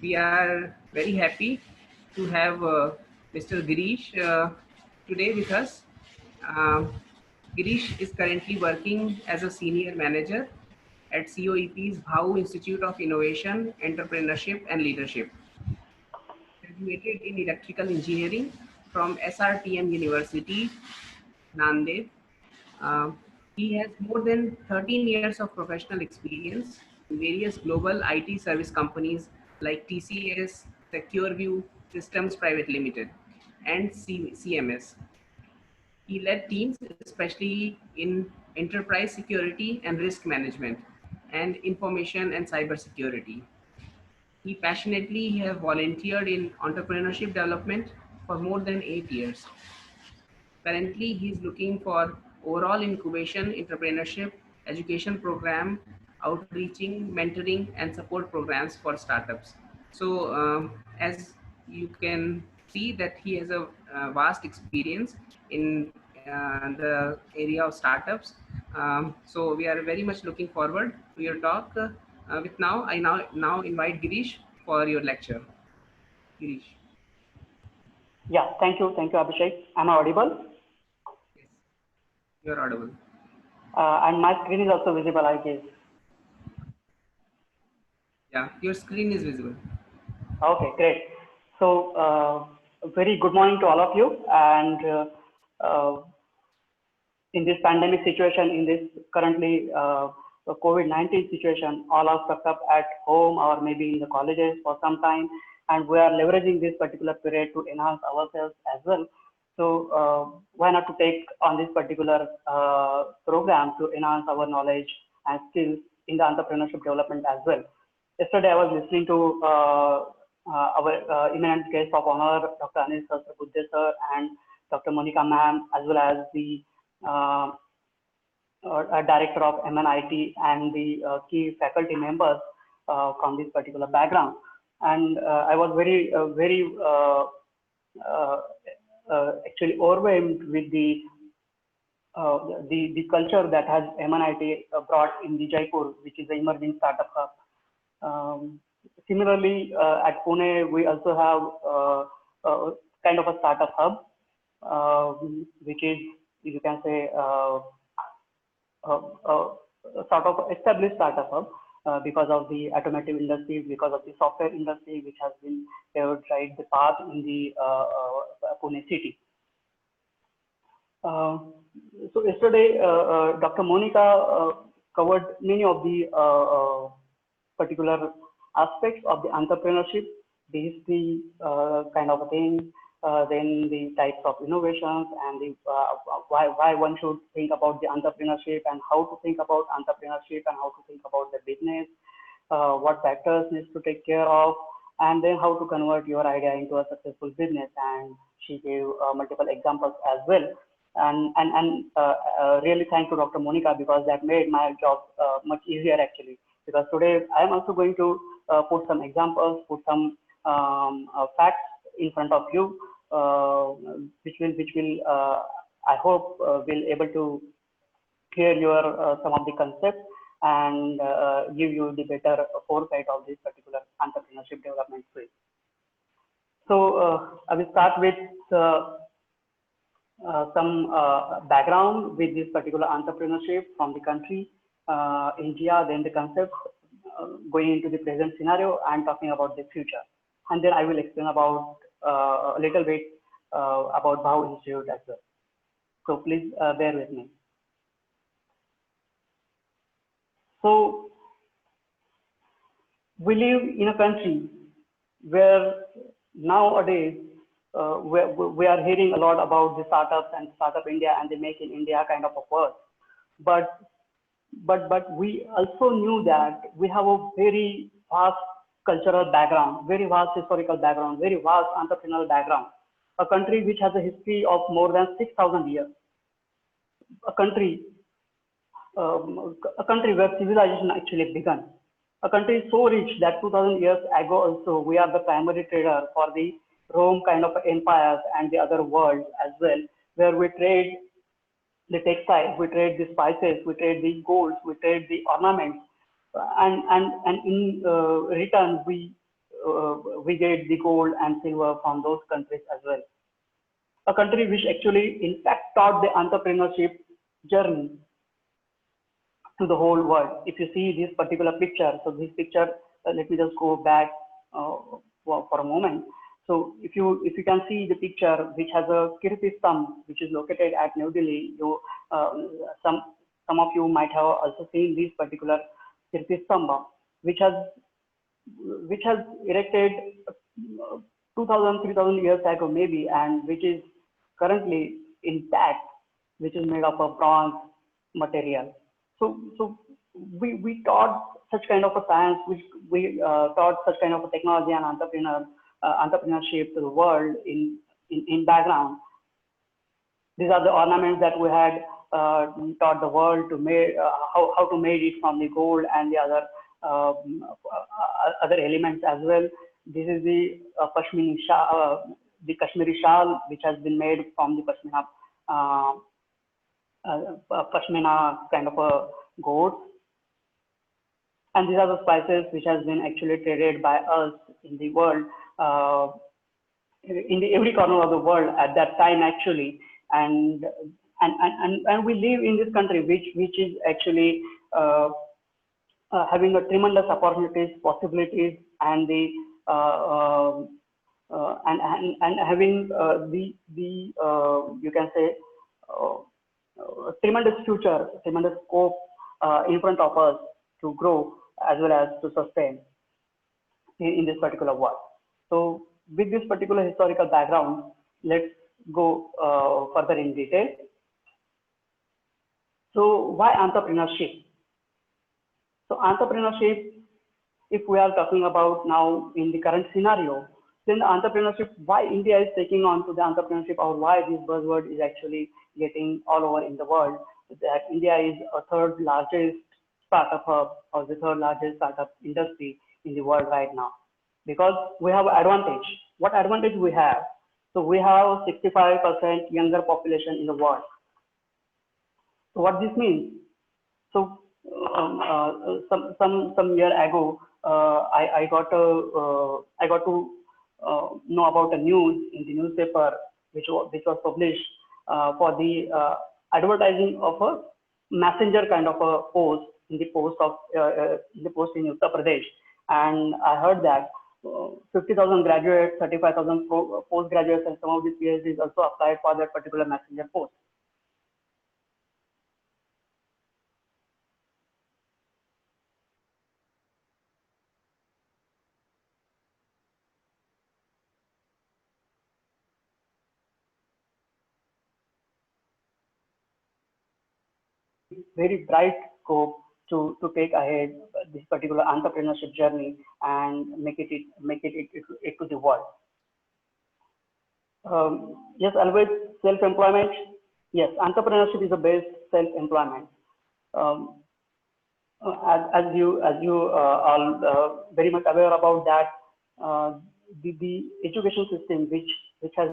We are very happy to have Mr. Girish today with us. Um, Girish is currently working as a senior manager at COEP's Bhau Institute of Innovation, Entrepreneurship and Leadership. Graduated in electrical engineering from SRTM University, Nanded. Um, he has more than 13 years of professional experience in various global IT service companies like TCS, SecureView Systems Private Limited, and CMS. He led teams, especially in enterprise security and risk management, and information and cyber security. He passionately have volunteered in entrepreneurship development for more than 8 years. Currently, he is looking for overall incubation, entrepreneurship, education program, outreaching, mentoring, and support programs for startups. So, as you can see, that he has a vast experience in the area of startups. So, we are very much looking forward to your talk. With now, I now invite Girish for your lecture. Girish, Yeah, thank you, Abhishek. Am I audible? yes, you are audible. And my screen is also visible, I guess. Yeah, your screen is visible. Okay, great. So, very good morning to all of you. And uh, in this pandemic situation, in this currently COVID-19 situation, all are stuck up at home or maybe in the colleges for some time, and we are leveraging this particular period to enhance ourselves as well. So why not to take on this particular program to enhance our knowledge and skills in the entrepreneurship development as well. Yesterday, I was listening to our eminent guest of honor, Dr. Anil Sahasrabudhe sir and Dr. Monica ma'am, as well as the uh, director of MNIT and the key faculty members from this particular background. And I was uh, actually overwhelmed with the culture that has MNIT brought in the Jaipur, which is the emerging startup hub. Similarly, at Pune, we also have kind of a startup hub, which is, you can say, sort of established startup hub because of the automotive industry, because of the software industry, which has been tried the path in the Pune city. Uh, so yesterday, Dr. Monica covered many of the particular aspects of the entrepreneurship, the history kind of a thing, then the types of innovations and the why one should think about the entrepreneurship and how to think about entrepreneurship and how to think about the business, what factors needs to take care of, and then how to convert your idea into a successful business. And she gave multiple examples as well. And really thank to Dr. Monica because that made my job much easier actually. Because today I am also going to put some examples, put some facts in front of you, which will I hope will able to clear your some of the concepts and give you the better foresight of this particular entrepreneurship development phase. So I will start with some background with this particular entrepreneurship from the country, India, then the concept, going into the present scenario and talking about the future. And then I will explain about a little bit about Bhau Institute as well. So please bear with me. So we live in a country where nowadays we are hearing a lot about the startups and startup India and the make in India kind of a word. But we also knew that we have a very vast cultural background, very vast historical background, very vast entrepreneurial background. A country which has a history of more than 6,000 years. A country, a country where civilization actually began. A country so rich that 2000 years ago also we are the primary trader for the Rome kind of empires and the other world as well, where we trade the textiles, we trade the spices, we trade the golds, we trade the ornaments, and in return we we get the gold and silver from those countries as well. A country which actually, in fact, taught the entrepreneurship journey to the whole world. If you see this particular picture, so this picture, let me just go back for a moment. So if you can see the picture which has a Kirti Stambh, which is located at New Delhi, some of you might have also seen this particular Kirti Stambh, which has erected 2000, 3000 years ago maybe, and which is currently intact, which is made of a bronze material. So we taught such kind of a science, which we taught such kind of a technology and entrepreneurship to the world in background. These are the ornaments that we had taught the world to make, how to make it from the gold and the other elements as well. This is the the Kashmiri shawl, which has been made from the pashmina kind of a goat. And these are the spices which has been actually traded by us in the world, in every corner of the world at that time actually. And we live in this country which is actually having a tremendous opportunities, possibilities, and the and having the you can say tremendous future, tremendous scope in front of us to grow as well as to sustain in this particular world. So with this particular historical background, let's go further in detail. So why entrepreneurship? So entrepreneurship, if we are talking about now in the current scenario, then the entrepreneurship, why India is taking on to the entrepreneurship, or why this buzzword is actually getting all over in the world, that India is a third largest startup hub or the third largest startup industry in the world right now. Because we have advantage. What advantage we have? So we have 65% younger population in the world. So what this means? So some year ago, I got to know about a news in the newspaper which was published for the advertising of a messenger kind of a post in the post in Uttar Pradesh, and I heard that 50,000 graduates, 35,000 postgraduates, and some of the PhDs also applied for that particular messenger post. Very bright scope to take ahead this particular entrepreneurship journey and make it to the world. Yes, always self-employment. Yes, entrepreneurship is the best self-employment. As you all very much aware about that, the education system which has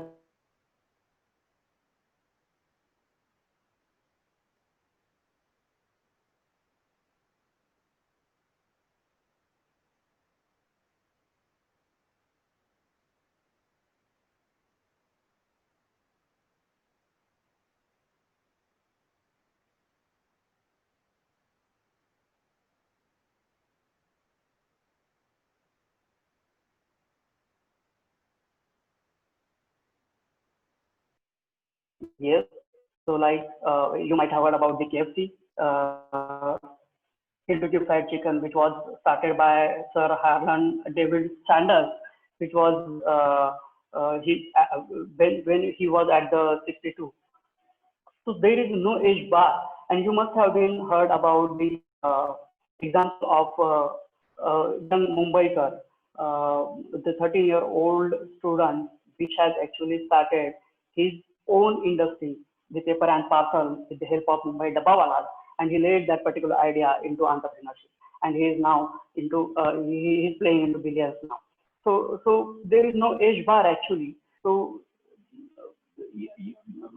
yes. So like you might have heard about the KFC, Kentucky Fried Chicken, which was started by Sir Harlan David Sanders, which was when he was at the 62. So there is no age bar, and you must have been heard about the example of young Mumbaikar, the 13-year-old student, which has actually started his own industry, the paper and parcel, with the help of Mumbai Dabbawalas, and he laid that particular idea into entrepreneurship, and he is now into he is playing into billiards now. So there is no age bar actually. So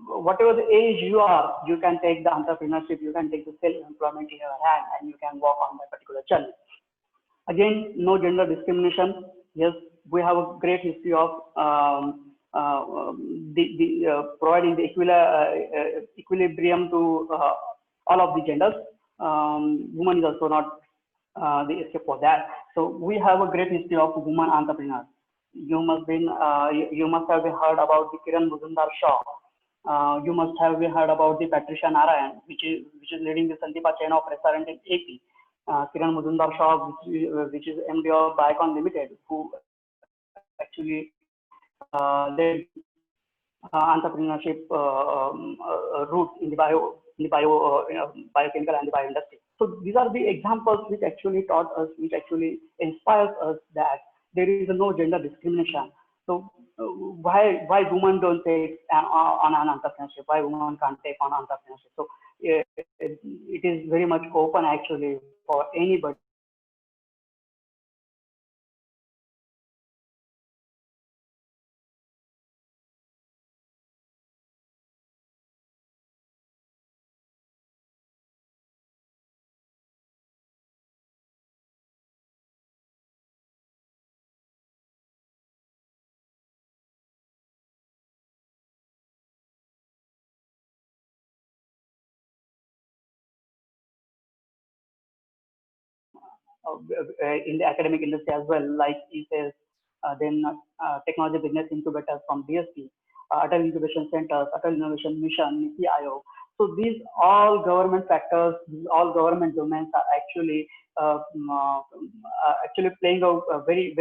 whatever the age you are, you can take the entrepreneurship, you can take the self-employment in your hand, and you can walk on that particular journey. Again, no gender discrimination. yes, we have a great history of providing the equilibrium to all of the genders. Woman is also not the escape for that. So we have a great history of women entrepreneurs. You must have heard about the Kiran Mazumdar-Shaw. You must have heard about the Patricia Narayan, which is leading the Sandeepa chain of restaurant in AP. Kiran Mazumdar-Shaw, which is MD of Biocon Limited, who actually led entrepreneurship route in the biochemical and the bio industry. So these are the examples which actually taught us, which actually inspires us that there is no gender discrimination. So why women don't take on an entrepreneurship? Why women can't take on entrepreneurship? So it is very much open actually for anybody. In the academic industry as well, like he says, then technology business incubators from DSP, Atal Incubation Centers, Atal Innovation Mission, NITI Aayog. So these all government factors, these all government domains are actually playing a very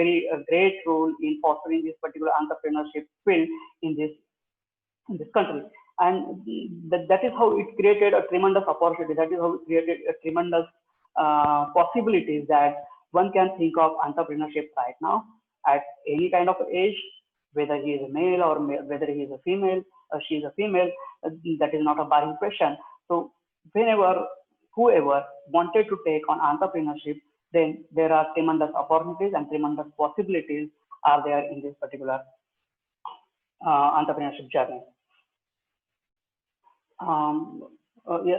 great role in fostering this particular entrepreneurship field in this country. And that is how it created a tremendous opportunity. That is how it created a tremendous possibilities that one can think of entrepreneurship right now at any kind of age, whether he is a male or whether he is a female, or she is a female, that is not a barring question. So whenever, whoever wanted to take on entrepreneurship, then there are tremendous opportunities and tremendous possibilities are there in this particular entrepreneurship journey.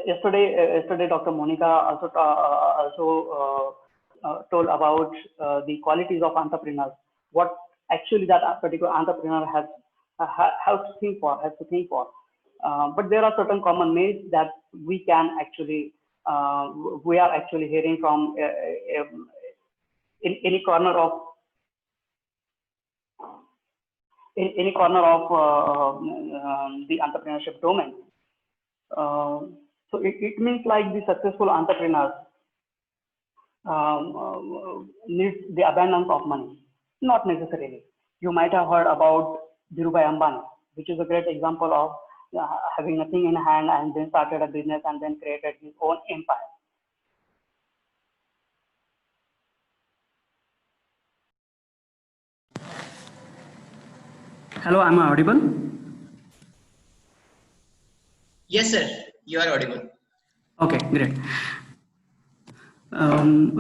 Yesterday, Dr. Monica also told about the qualities of entrepreneurs. What actually that particular entrepreneur has to think for. But there are certain common myths that we can actually we are actually hearing from in any corner of the entrepreneurship domain. So it means like the successful entrepreneurs need the abundance of money. Not necessarily. You might have heard about Dhirubhai Ambani, which is a great example of having nothing in hand and then started a business and then created his own empire. Hello, am I audible? Yes, sir. You are audible. Okay, great. And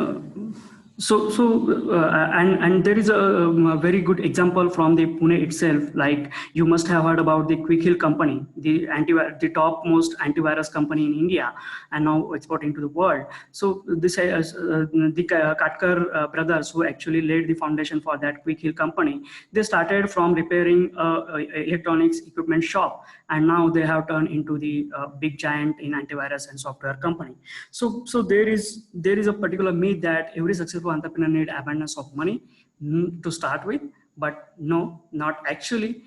there is a very good example from the Pune itself. Like you must have heard about the Quick Heal company, the topmost antivirus company in India, and now exporting to the world. So this the Katkar brothers, who actually laid the foundation for that Quick Heal company, they started from repairing electronics equipment shop, and now they have turned into the big giant in antivirus and software company. So there is a particular myth that every successful entrepreneur need abundance of money to start with, but no, not actually.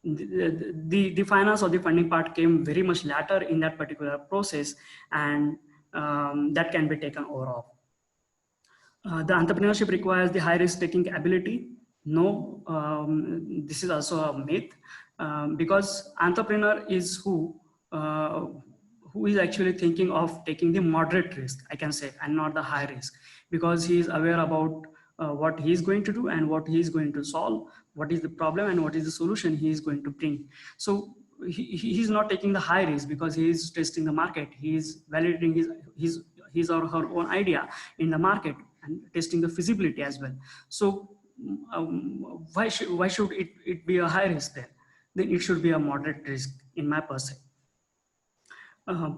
The finance or the funding part came very much later in that particular process, and that can be taken overall. The entrepreneurship requires the high risk taking ability. No, this is also a myth, because entrepreneur is who is actually thinking of taking the moderate risk, I can say, and not the high risk, because he is aware about what he is going to do and what he is going to solve, what is the problem and what is the solution he is going to bring. So he is not taking the high risk because he is testing the market. He is validating his or her own idea in the market and testing the feasibility as well. So why should it be a high risk then? Then it should be a moderate risk in my perspective.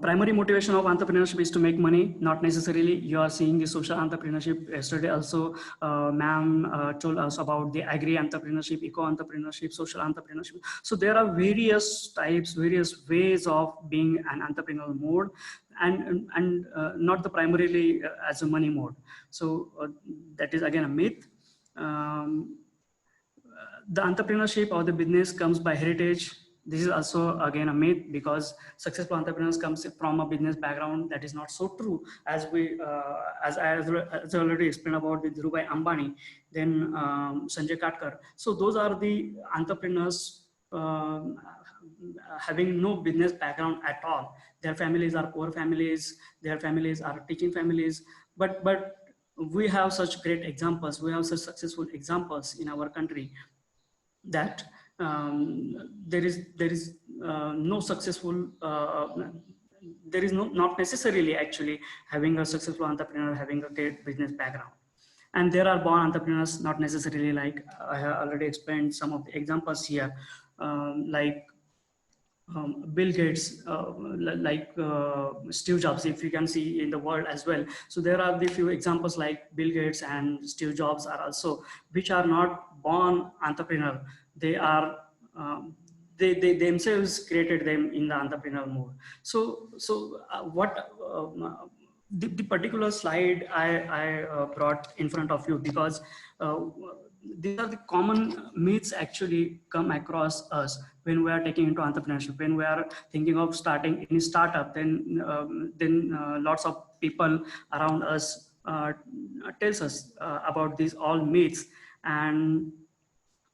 Primary motivation of entrepreneurship is to make money, not necessarily you are seeing the social entrepreneurship. Yesterday also, ma'am told us about the agri entrepreneurship, eco entrepreneurship, social entrepreneurship. So there are various types, various ways of being an entrepreneurial mode, and not the primarily as a money mode. So that is again a myth. The entrepreneurship or the business comes by heritage. This is also again a myth, because successful entrepreneurs comes from a business background. That is not so true, as as I already explained about the Dhirubhai Ambani, then Sanjay Katkar. So those are the entrepreneurs having no business background at all. Their families are poor families. Their families are teaching families. But we have such great examples. We have such successful examples in our country that there is no successful there is not necessarily actually having a successful entrepreneur having a great business background, and there are born entrepreneurs, not necessarily, like I have already explained some of the examples here, like Bill Gates, like Steve Jobs, if you can see in the world as well. So there are the few examples like Bill Gates and Steve Jobs are also, which are not born entrepreneur. They are they themselves created them in the entrepreneurial mode. So what the particular slide I brought in front of you, because these are the common myths actually come across us when we are taking into entrepreneurship, when we are thinking of starting any startup. Then lots of people around us tells us about these all myths, and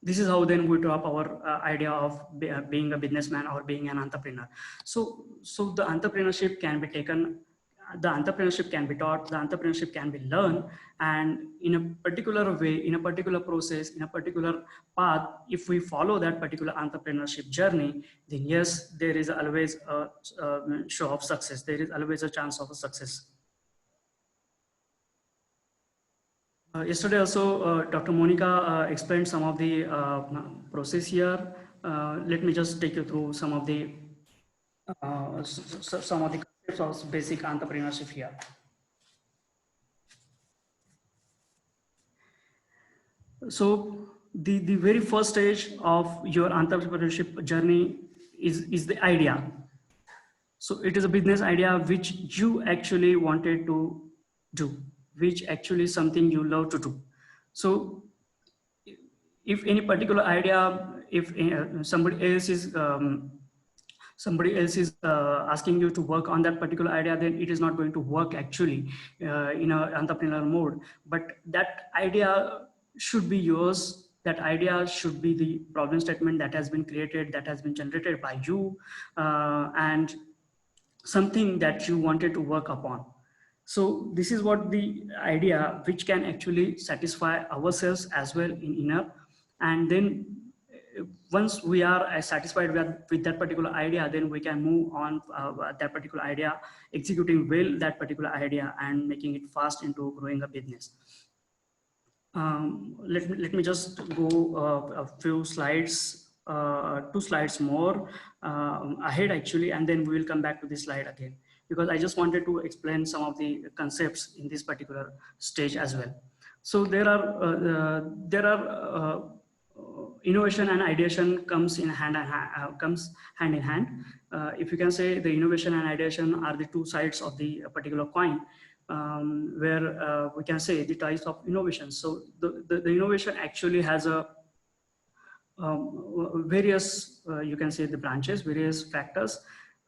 this is how then we drop our idea of being a businessman or being an entrepreneur. So the entrepreneurship can be taken, the entrepreneurship can be taught, the entrepreneurship can be learned, and in a particular way, in a particular process, in a particular path, if we follow that particular entrepreneurship journey, then yes, there is always a show of success. There is always a chance of a success. Yesterday also, Dr. Monica explained some of the process here. Let me just take you through some of the concepts of basic entrepreneurship here. So the very first stage of your entrepreneurship journey is the idea. So it is a business idea which you actually wanted to do, which actually something you love to do. So if any particular idea, if somebody else is asking you to work on that particular idea, then it is not going to work actually in an entrepreneurial mode. But that idea should be yours. That idea should be the problem statement that has been created, that has been generated by you, and something that you wanted to work upon. So this is what the idea which can actually satisfy ourselves as well in inner. And then once we are satisfied with that particular idea, then we can move on that particular idea, executing well that particular idea and making it fast into growing a business. Let me just go a few slides, 2 slides more ahead actually, and then we will come back to this slide again, because I just wanted to explain some of the concepts in this particular stage as well. So there are innovation and ideation comes hand in hand. If you can say, the innovation and ideation are the 2 sides of the particular coin, where we can say the types of innovation. So the innovation actually has a various, you can say, the branches, various factors,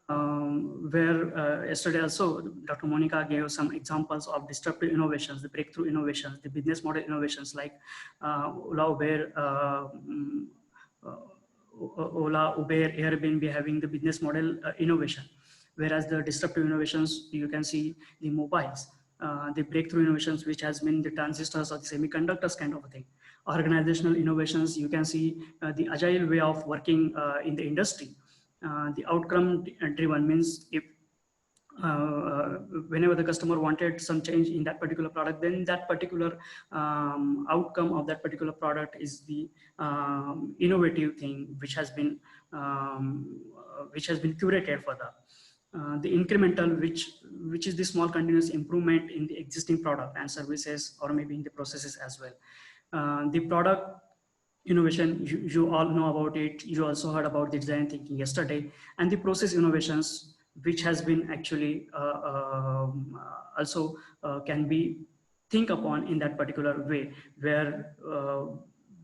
where yesterday also Dr. Monica gave some examples of disruptive innovations, the breakthrough innovations, the business model innovations, like Ola, Uber, Airbnb having the business model innovation. Whereas the disruptive innovations, you can see the mobiles, the breakthrough innovations, which has been the transistors or the semiconductors kind of a thing. Organizational innovations, you can see the agile way of working in the industry. The outcome driven means, if whenever the customer wanted some change in that particular product, then that particular outcome of that particular product is the innovative thing which has been curated for that. the incremental, which is the small continuous improvement in the existing product and services, or maybe in the processes as well. The product innovation, you all know about it. You also heard about the design thinking yesterday, and the process innovations, which has been actually also can be think upon in that particular way,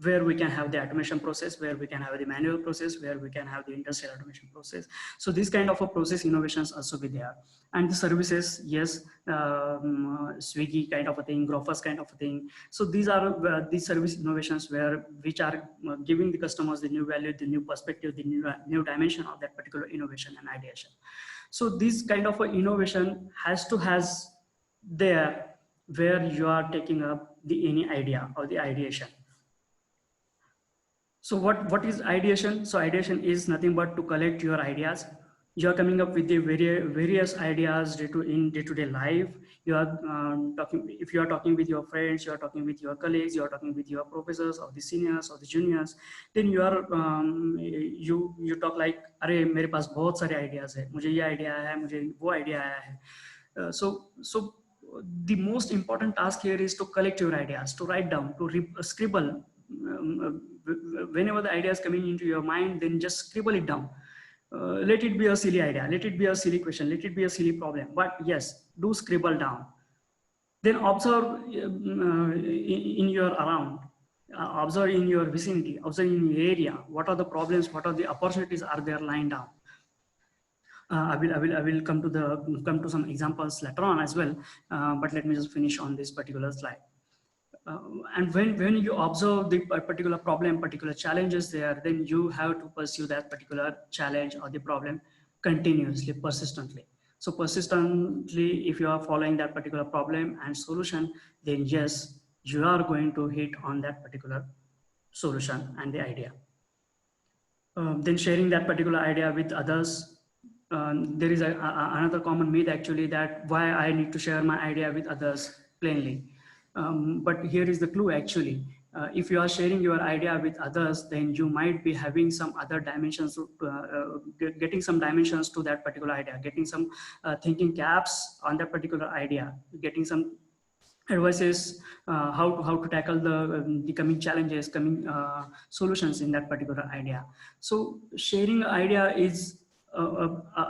where we can have the automation process, where we can have the manual process, where we can have the industrial automation process. So these kind of a process innovations also be there. And the services, yes, Swiggy kind of a thing, Grofers kind of a thing. So these are these service innovations which are giving the customers the new value, the new perspective, the new dimension of that particular innovation and ideation. So this kind of a innovation has there where you are taking up the any idea or the ideation. So what is ideation? So ideation is nothing but to collect your ideas. You are coming up with the various ideas in day-to-day life. You are talking, if you are talking with your friends, you are talking with your colleagues, you are talking with your professors or the seniors or the juniors, then you are you talk like, अरे मेरे पास बहुत सारे ideas है, मुझे ये idea है, मुझे वो idea आया है. So the most important task here is to collect your ideas, to write down, to scribble. Whenever the idea is coming into your mind, then just scribble it down. Let it be a silly idea, let it be a silly question, let it be a silly problem, but yes, do scribble down. Then observe in your around, observe in your vicinity, observe in your area, what are the problems, what are the opportunities are there lying down. I will come to some examples later on as well, but let me just finish on this particular slide. And when you observe the particular problem, particular challenges there, then you have to pursue that particular challenge or the problem continuously, persistently. So persistently, if you are following that particular problem and solution, then yes, you are going to hit on that particular solution and the idea. Then sharing that particular idea with others. There is another common myth actually, that why I need to share my idea with others plainly. But here is the clue actually. If you are sharing your idea with others, then you might be having some other dimensions, getting some dimensions to that particular idea, getting some thinking caps on that particular idea, getting some advices how to tackle the coming challenges, coming solutions in that particular idea. So sharing an idea is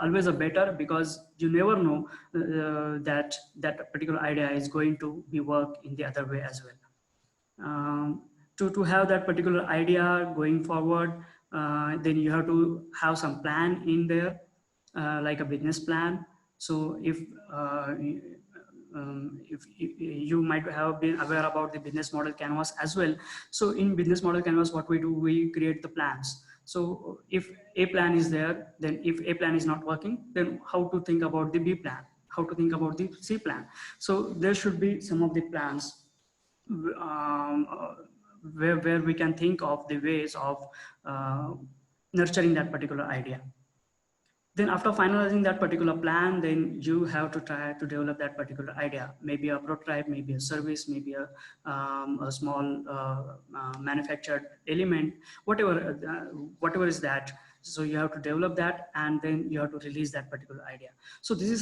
always a better, because you never know that particular idea is going to be work in the other way as well. To have that particular idea going forward, then you have to have some plan in there, like a business plan. So if you might have been aware about the business model canvas as well. So in business model canvas, what we do, we create the plans. So if A plan is there, then if A plan is not working, then how to think about the B plan, how to think about the C plan. So there should be some of the plans where we can think of the ways of nurturing that particular idea. Then after finalizing that particular plan, then you have to try to develop that particular idea, maybe a prototype, maybe a service, maybe a small manufactured element, whatever is that. So you have to develop that, and then you have to release that particular idea. So this is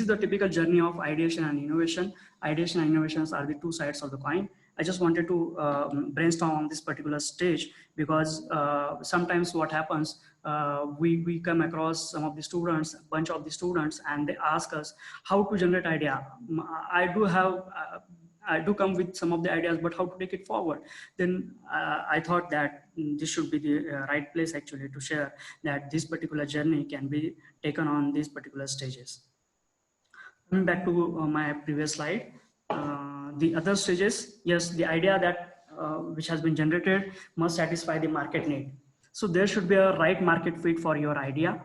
the typical journey of ideation and innovation. Ideation and innovations are the two sides of the coin. I just wanted to brainstorm on this particular stage, because sometimes what happens, we come across some of the students, a bunch of the students, and they ask us how to generate idea. I do come with some of the ideas, but how to take it forward? Then I thought that this should be the right place actually to share that this particular journey can be taken on these particular stages. Coming back to my previous slide, the other stages, yes, the idea that which has been generated must satisfy the market need. So there should be a right market fit for your idea.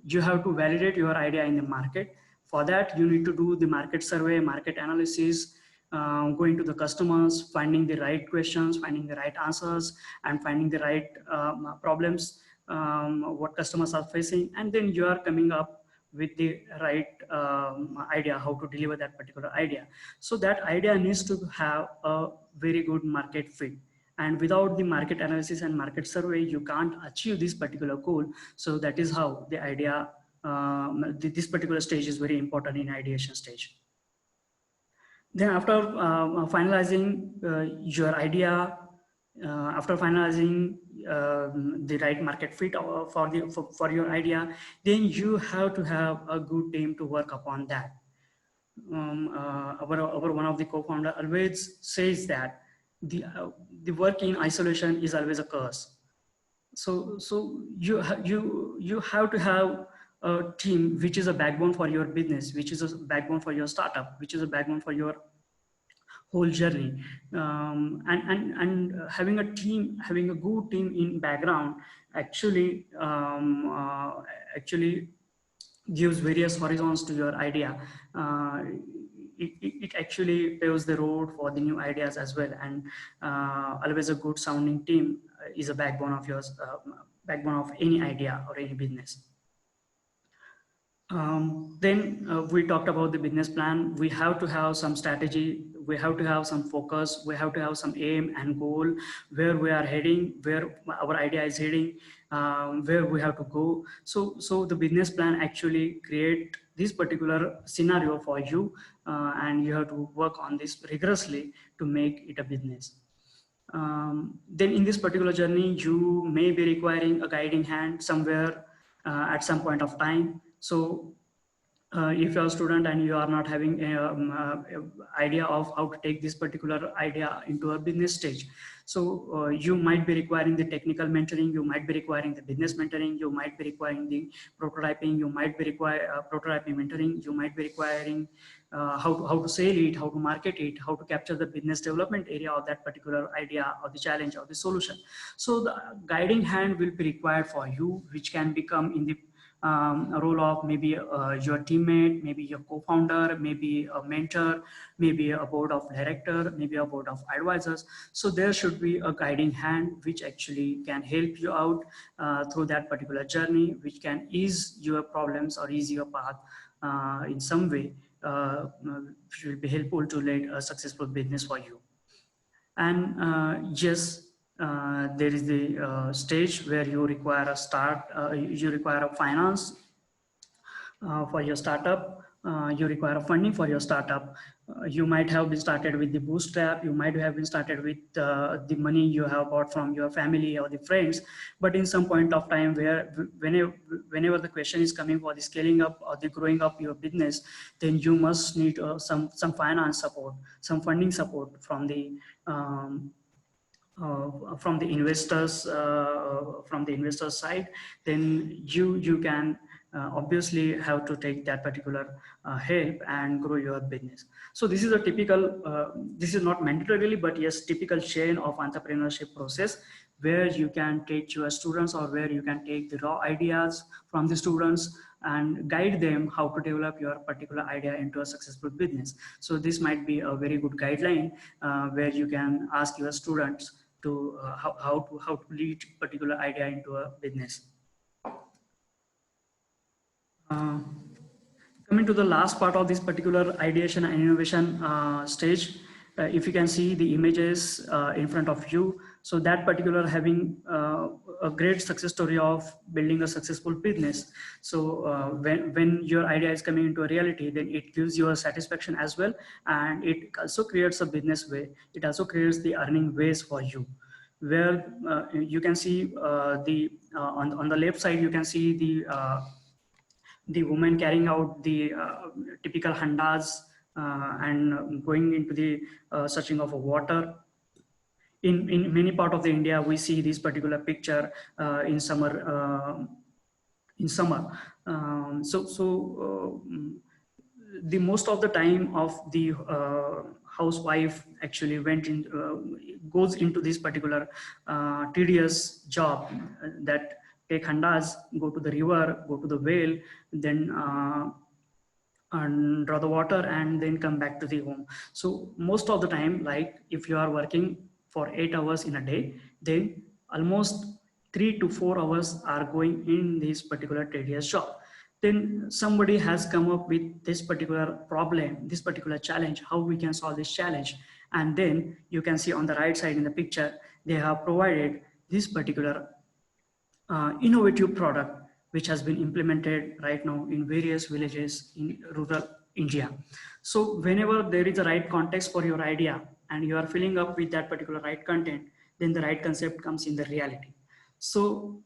You have to validate your idea in the market. For that, you need to do the market survey, market analysis, going to the customers, finding the right questions, finding the right answers, and finding the right problems, what customers are facing. And then you are coming up with the right idea, how to deliver that particular idea. So that idea needs to have a very good market fit. And without the market analysis and market survey, you can't achieve this particular goal. So that is how the idea this particular stage is very important in ideation stage. Then after finalizing your idea, after finalizing the right market fit for your idea, then you have to have a good team to work upon that. Our one of the co-founder always says that the work in isolation is always a curse. So you have to have a team which is a backbone for your business, which is a backbone for your startup, which is a backbone for your whole journey. And having a team, having a good team in background actually gives various horizons to your idea. It actually paves the road for the new ideas as well. And always a good sounding team is a backbone of yours, backbone of any idea or any business. Then we talked about the business plan. We have to have some strategy. We have to have some focus. We have to have some aim and goal, where we are heading, where our idea is heading, where we have to go. So the business plan actually create this particular scenario for you, and you have to work on this rigorously to make it a business. Then in this particular journey, you may be requiring a guiding hand somewhere at some point of time. So if you're a student and you are not having an idea of how to take this particular idea into a business stage, so you might be requiring the technical mentoring, you might be requiring the business mentoring, you might be requiring the prototyping, you might be requiring prototyping mentoring, you might be requiring how to sell it, how to market it, how to capture the business development area of that particular idea or the challenge or the solution. So the guiding hand will be required for you, which can become in the a role of maybe your teammate, maybe your co-founder, maybe a mentor, maybe a board of director, maybe a board of advisors. So there should be a guiding hand which actually can help you out through that particular journey, which can ease your problems or ease your path in some way, which will be helpful to lead a successful business for you. And yes, there is the stage where you require you require a finance for your startup. You require a funding for your startup. You might have been started with the bootstrap. You might have been started with the money you have bought from your family or the friends. But in some point of time, whenever the question is coming for the scaling up or the growing up your business, then you must need some finance support, some funding support from the investors, from the investor side. Then you can obviously have to take that particular help and grow your business. So this is a typical, this is not mandatorily, but yes, typical chain of entrepreneurship process, where you can take your students or where you can take the raw ideas from the students and guide them how to develop your particular idea into a successful business. So this might be a very good guideline where you can ask your students to how to lead particular idea into a business. Coming to the last part of this particular ideation and innovation stage, if you can see the images in front of you, so that particular having a great success story of building a successful business. So when your idea is coming into a reality, then it gives you a satisfaction as well, and it also creates a business way. It also creates the earning ways for you, where you can see on the left side, you can see the woman carrying out the typical handas and going into the searching of water. In many part of the India, we see this particular picture in summer. The most of the time of the housewife actually goes into this particular tedious job, that take handas, go to the river, go to the well, then and draw the water and then come back to the home. So most of the time, like if you are working for 8 hours in a day, then almost 3 to 4 hours are going in this particular tedious job. Then somebody has come up with this particular problem, this particular challenge, how we can solve this challenge. And then you can see on the right side in the picture, they have provided this particular innovative product which has been implemented right now in various villages in rural India. So whenever there is a right context for your idea and you are filling up with that particular right content, then the right concept comes in the reality. So,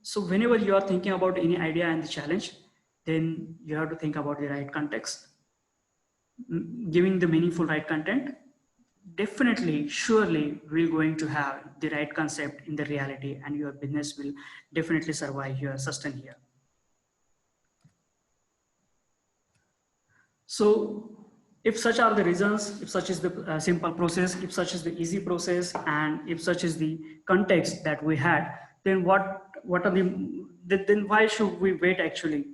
so whenever you are thinking about any idea and the challenge, then you have to think about the right context, giving the meaningful right content. Definitely, surely we're going to have the right concept in the reality, and your business will definitely survive here, sustain here. So if such are the reasons, if such is the simple process, if such is the easy process, and if such is the context that we had, then what are then why should we wait actually?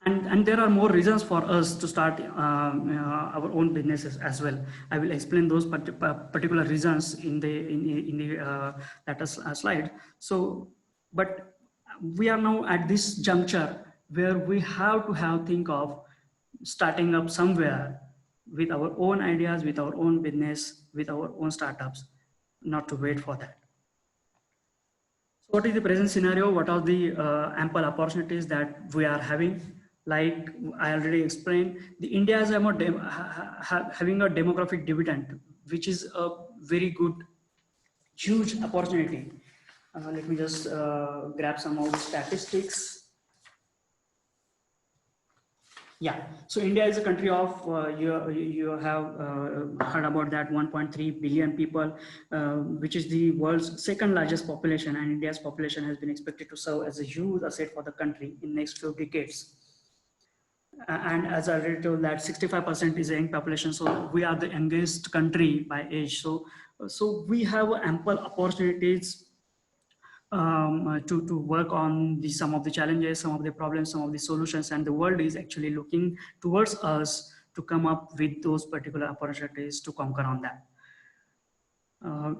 And there are more reasons for us to start our own businesses as well. I will explain those particular reasons in the later slide. So, but we are now at this juncture where we have to think of starting up somewhere with our own ideas, with our own business, with our own startups, not to wait for that. So what is the present scenario? What are the ample opportunities that we are having? Like I already explained, the India is having a demographic dividend, which is a very good, huge opportunity. Let me just grab some of the statistics. Yeah, so India is a country of, you have heard about that 1.3 billion people, which is the world's second largest population, and India's population has been expected to serve as a huge asset for the country in next few decades. And as I already told that 65% is a young population, so we are the youngest country by age. So we have ample opportunities to work on some of the challenges, some of the problems, some of the solutions, and the world is actually looking towards us to come up with those particular opportunities to conquer on that.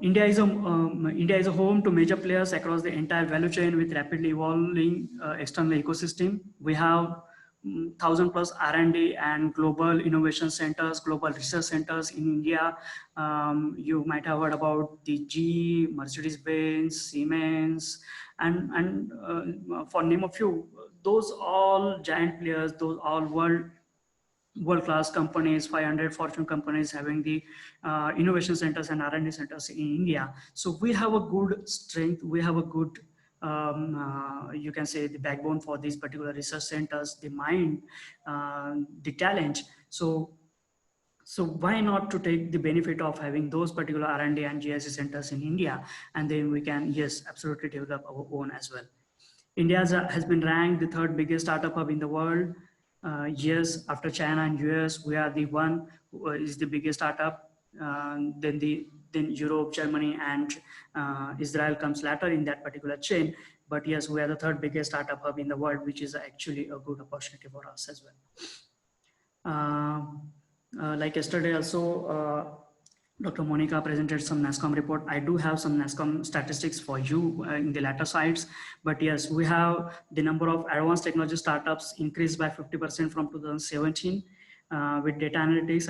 India is a home to major players across the entire value chain with rapidly evolving external ecosystem. We have 1,000 plus R&D and global innovation centers, global research centers in India. You might have heard about the GE, Mercedes-Benz, Siemens, and for name a few, those all giant players, those all world-class companies, 500 Fortune companies having the innovation centers and R&D centers in India. So we have a good strength, we have a good you can say the backbone for these particular research centers, the mind, the talent. So why not to take the benefit of having those particular R&D and GIC centers in India, and then we can, yes, absolutely develop our own as well. India has been ranked the third biggest startup hub in the world. Yes, after China and US, we are the one who is the biggest startup. Then Europe, Germany, and Israel comes later in that particular chain. But yes, we are the third biggest startup hub in the world, which is actually a good opportunity for us as well. Like yesterday also, Dr. Monica presented some NASSCOM report. I do have some NASSCOM statistics for you in the latter slides, but yes, we have the number of advanced technology startups increased by 50% from 2017 with data analytics,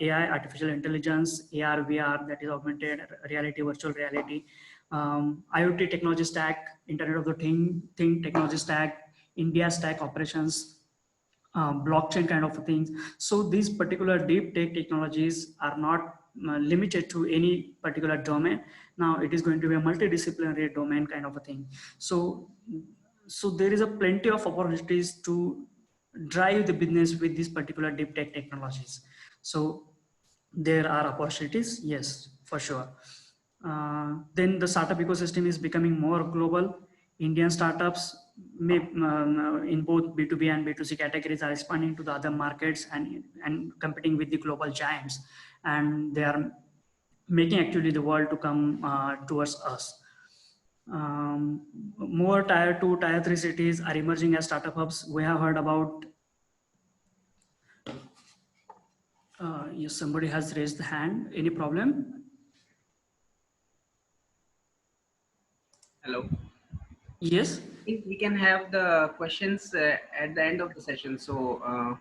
AI, artificial intelligence, AR, VR, that is augmented reality, virtual reality, IoT technology stack, Internet of the Thing technology stack, India stack operations, blockchain kind of things. So these particular deep tech technologies are not limited to any particular domain. Now it is going to be a multidisciplinary domain kind of a thing. So there is a plenty of opportunities to drive the business with these particular deep tech technologies. So there are opportunities, yes, for sure. Then the startup ecosystem is becoming more global. Indian startups may, in both B2B and B2C categories are expanding to the other markets and competing with the global giants. And they are making actually the world to come towards us. More tier 2, tier 3 cities are emerging as startup hubs. We have heard about, yes, somebody has raised the hand. Any problem? Hello. Yes. We can have the questions at the end of the session. So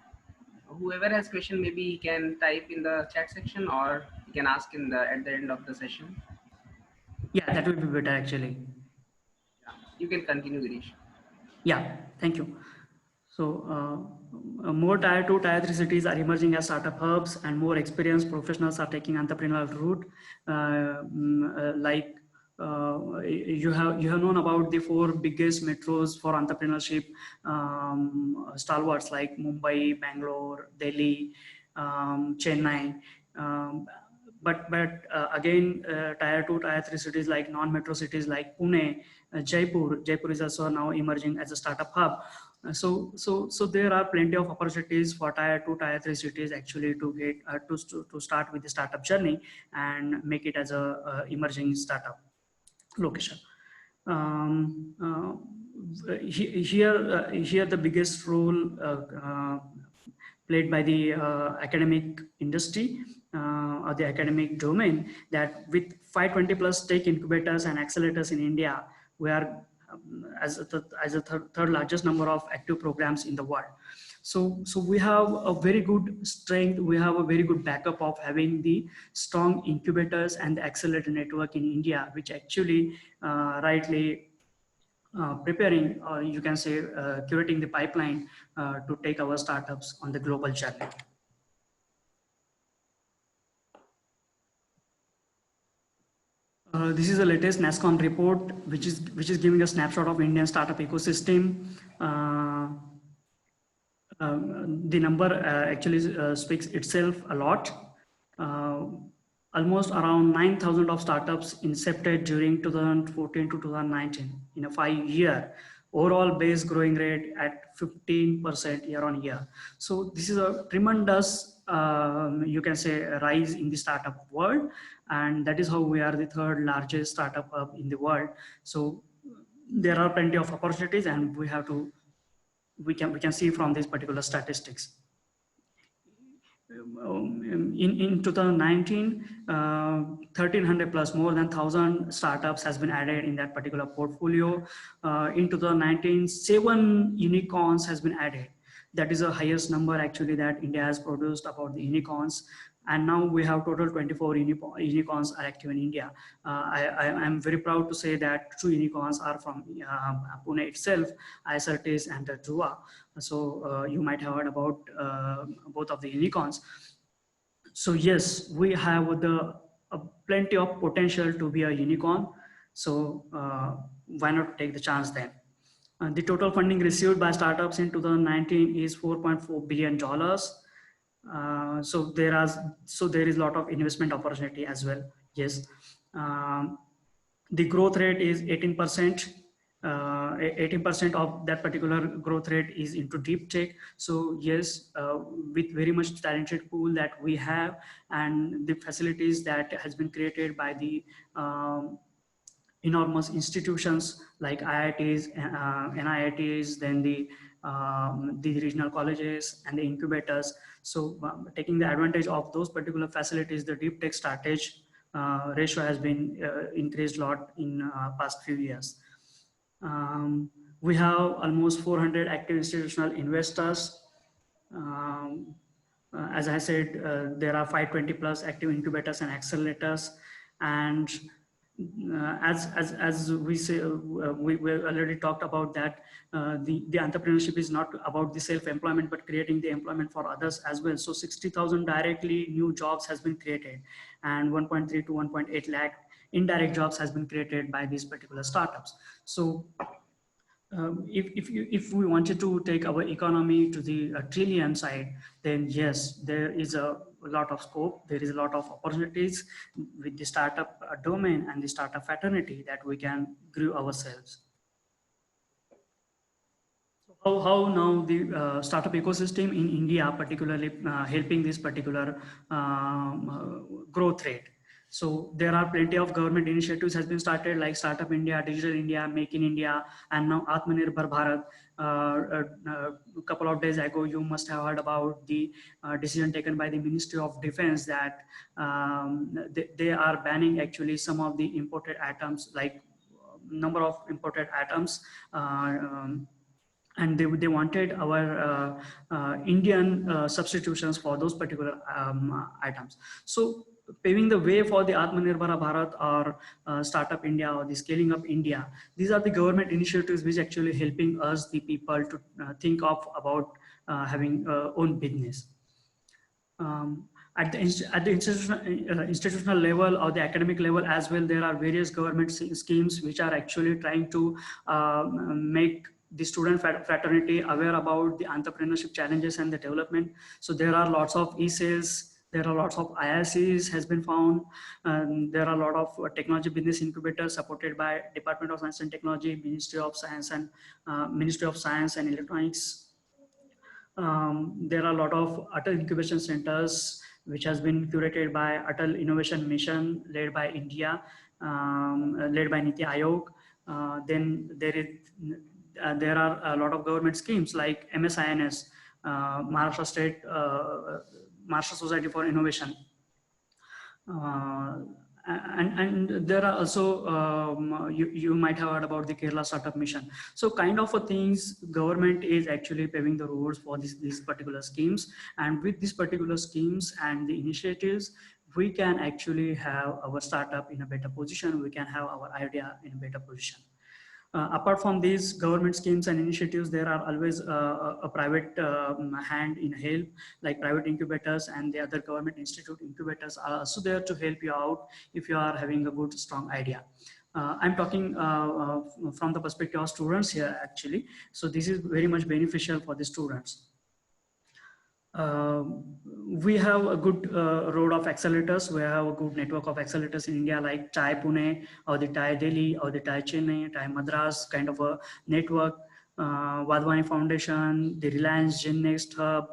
whoever has question, maybe he can type in the chat section, or he can ask at the end of the session. Yeah, that would be better actually. You can continue, Girish. Yeah, thank you. So more tier 2, tier 3 cities are emerging as startup hubs, and more experienced professionals are taking entrepreneurial route. Like you have known about the 4 biggest metros for entrepreneurship stalwarts like Mumbai, Bangalore, Delhi, Chennai. Um, but again, tier 2, tier 3 cities like non-metro cities like Pune, Jaipur is also now emerging as a startup hub. So there are plenty of opportunities for tier 2, tier 3 cities actually to get to start with the startup journey and make it as a emerging startup location. Here the biggest role played by the academic industry or the academic domain, that with 520 plus tech incubators and accelerators in India, we are as a third largest number of active programs in the world. So we have a very good strength, we have a very good backup of having the strong incubators and the accelerator network in India, which actually rightly preparing, or you can say curating the pipeline to take our startups on the global journey. This is the latest NASSCOM report, which is giving a snapshot of Indian startup ecosystem. The number actually speaks itself a lot. Almost around 9,000 of startups incepted during 2014 to 2019 in a 5-year. Overall base growing rate at 15% year on year. So this is a tremendous, you can say, rise in the startup world, and that is how we are the third largest startup hub in the world. So there are plenty of opportunities, and we can see from these particular statistics. In 2019, 1,300 plus, more than 1,000 startups has been added in that particular portfolio. In 2019, 7 unicorns has been added. That is the highest number actually that India has produced about the unicorns. And now we have total 24 unicorns are active in India. I am very proud to say that 2 unicorns are from Pune itself, Icertis and Jua. So you might have heard about both of the unicorns. So yes, we have the plenty of potential to be a unicorn. So why not take the chance then? The total funding received by startups in 2019 is $4.4 billion. So there is a lot of investment opportunity as well. Yes, the growth rate is 18%. 18% of that particular growth rate is into deep tech. So yes, with very much talented pool that we have, and the facilities that has been created by the enormous institutions like IITs, NIITs, then the regional colleges and the incubators. So taking the advantage of those particular facilities, the deep tech startage ratio has been increased a lot in past few years. We have almost 400 active institutional investors. As I said, there are 520 plus active incubators and accelerators. And as we say, we already talked about that the entrepreneurship is not about the self-employment, but creating the employment for others as well. So 60,000 directly new jobs has been created, and 1.3 to 1.8 lakh indirect jobs has been created by these particular startups. So if we wanted to take our economy to the trillion side, then yes, there is a lot of scope, there is a lot of opportunities with the startup domain and the startup fraternity that we can grow ourselves. So how now the startup ecosystem in India, particularly helping this particular growth rate. So there are plenty of government initiatives has been started, like Startup India, Digital India, Make in India, and now Atmanirbhar Bharat. A couple of days ago, you must have heard about the decision taken by the Ministry of Defense that they are banning actually some of the imported items, like number of imported items. And they wanted our Indian substitutions for those particular items. So paving the way for the Atmanirbhar Bharat or Startup India or the Scaling Up India. These are the government initiatives which actually helping us, the people, to think of about having own business. At the institutional level or the academic level as well, there are various government schemes which are actually trying to make the student fraternity aware about the entrepreneurship challenges and the development. So there are lots of e-sales, there are lots of IICs has been found, and there are a lot of technology business incubators supported by Department of Science and Technology, Ministry of Science and Electronics. There are a lot of Atal incubation centers which has been curated by Atal Innovation Mission led by India, led by Niti Aayog. Then there are a lot of government schemes like MSINS, Maharashtra State, Maharashtra Society for Innovation. And there are also you might have heard about the Kerala Startup Mission. So kind of things, government is actually paving the roads for these particular schemes, and with these particular schemes and the initiatives, we can actually have our startup in a better position. We can have our idea in a better position. Apart from these government schemes and initiatives, there are always a private hand in help, like private incubators and the other government institute incubators are also there to help you out if you are having a good, strong idea. I'm talking from the perspective of students here actually. So this is very much beneficial for the students. We have a good road of accelerators. We have a good network of accelerators in India, like TiE Pune or the TiE Delhi or the TiE Chennai, TiE Madras kind of a network. Wadhwani Foundation, the Reliance GenNext Hub.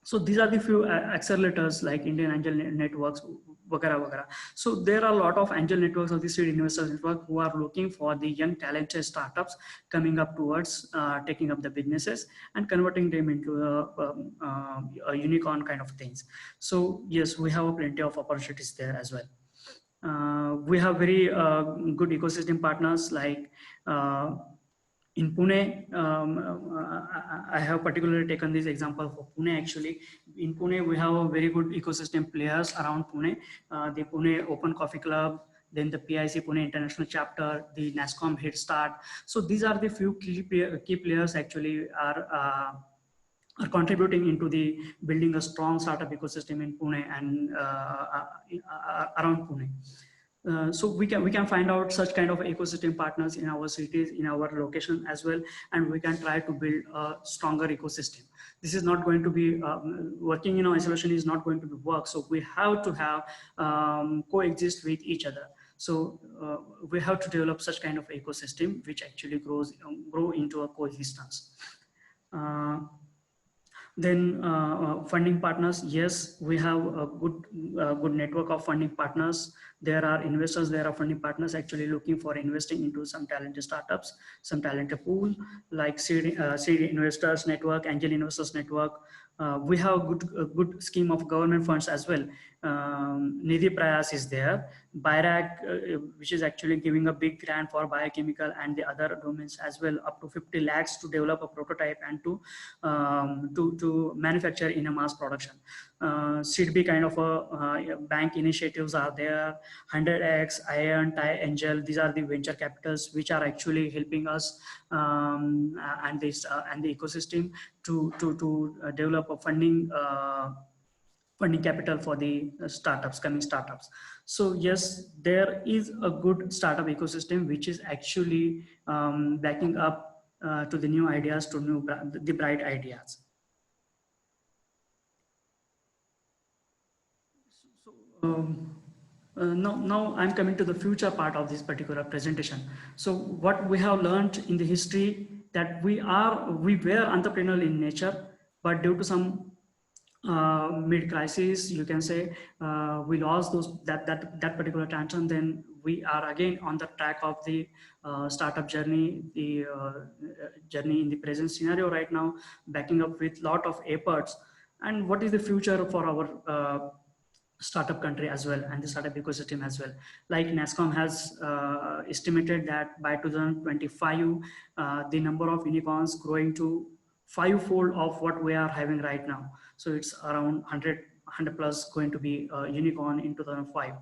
So these are the few accelerators like Indian Angel Networks, vagara, vagara. So there are a lot of angel networks of the seed investors network who are looking for the young talented startups coming up towards taking up the businesses and converting them into a unicorn kind of things. So yes, we have plenty of opportunities there as well. We have very good ecosystem partners like in Pune. I have particularly taken this example for Pune actually. In Pune, we have a very good ecosystem players around Pune. The Pune Open Coffee Club, then the PIC Pune International Chapter, the NASSCOM Head Start. So these are the few key players actually are contributing into the building a strong startup ecosystem in Pune and around Pune. So we can find out such kind of ecosystem partners in our cities, in our location as well, and we can try to build a stronger ecosystem. This is not going to be working in isolation is not going to be work. So we have to have coexist with each other. So we have to develop such kind of ecosystem which actually grow into a coexistence. Then funding partners, yes, we have a good network of funding partners. There are investors, there are funding partners actually looking for investing into some talented startups, some talented pool like seed investors network, angel investors network. We have a good scheme of government funds as well. Nidhi Prayas is there. BIRAC, which is actually giving a big grant for biochemical and the other domains as well, up to 50 lakhs to develop a prototype and to manufacture in a mass production. SIDBI kind of a bank initiatives are there. 100X, ION, TiE Angel, these are the venture capitals which are actually helping us and the ecosystem to develop a funding capital for the coming startups. So yes, there is a good startup ecosystem which is actually backing up to the new ideas, to the bright ideas. Now I'm coming to the future part of this particular presentation. So what we have learned in the history that we were entrepreneurial in nature, but due to some mid-crisis, you can say, we lost that particular tantrum. Then we are again on the track of the startup journey, the journey in the present scenario right now, backing up with lot of efforts. And what is the future for our startup country as well and the startup ecosystem as well? Like NASSCOM has estimated that by 2025, the number of unicorns growing to 5-fold of what we are having right now. So it's around 100 100 plus going to be a unicorn in 2025.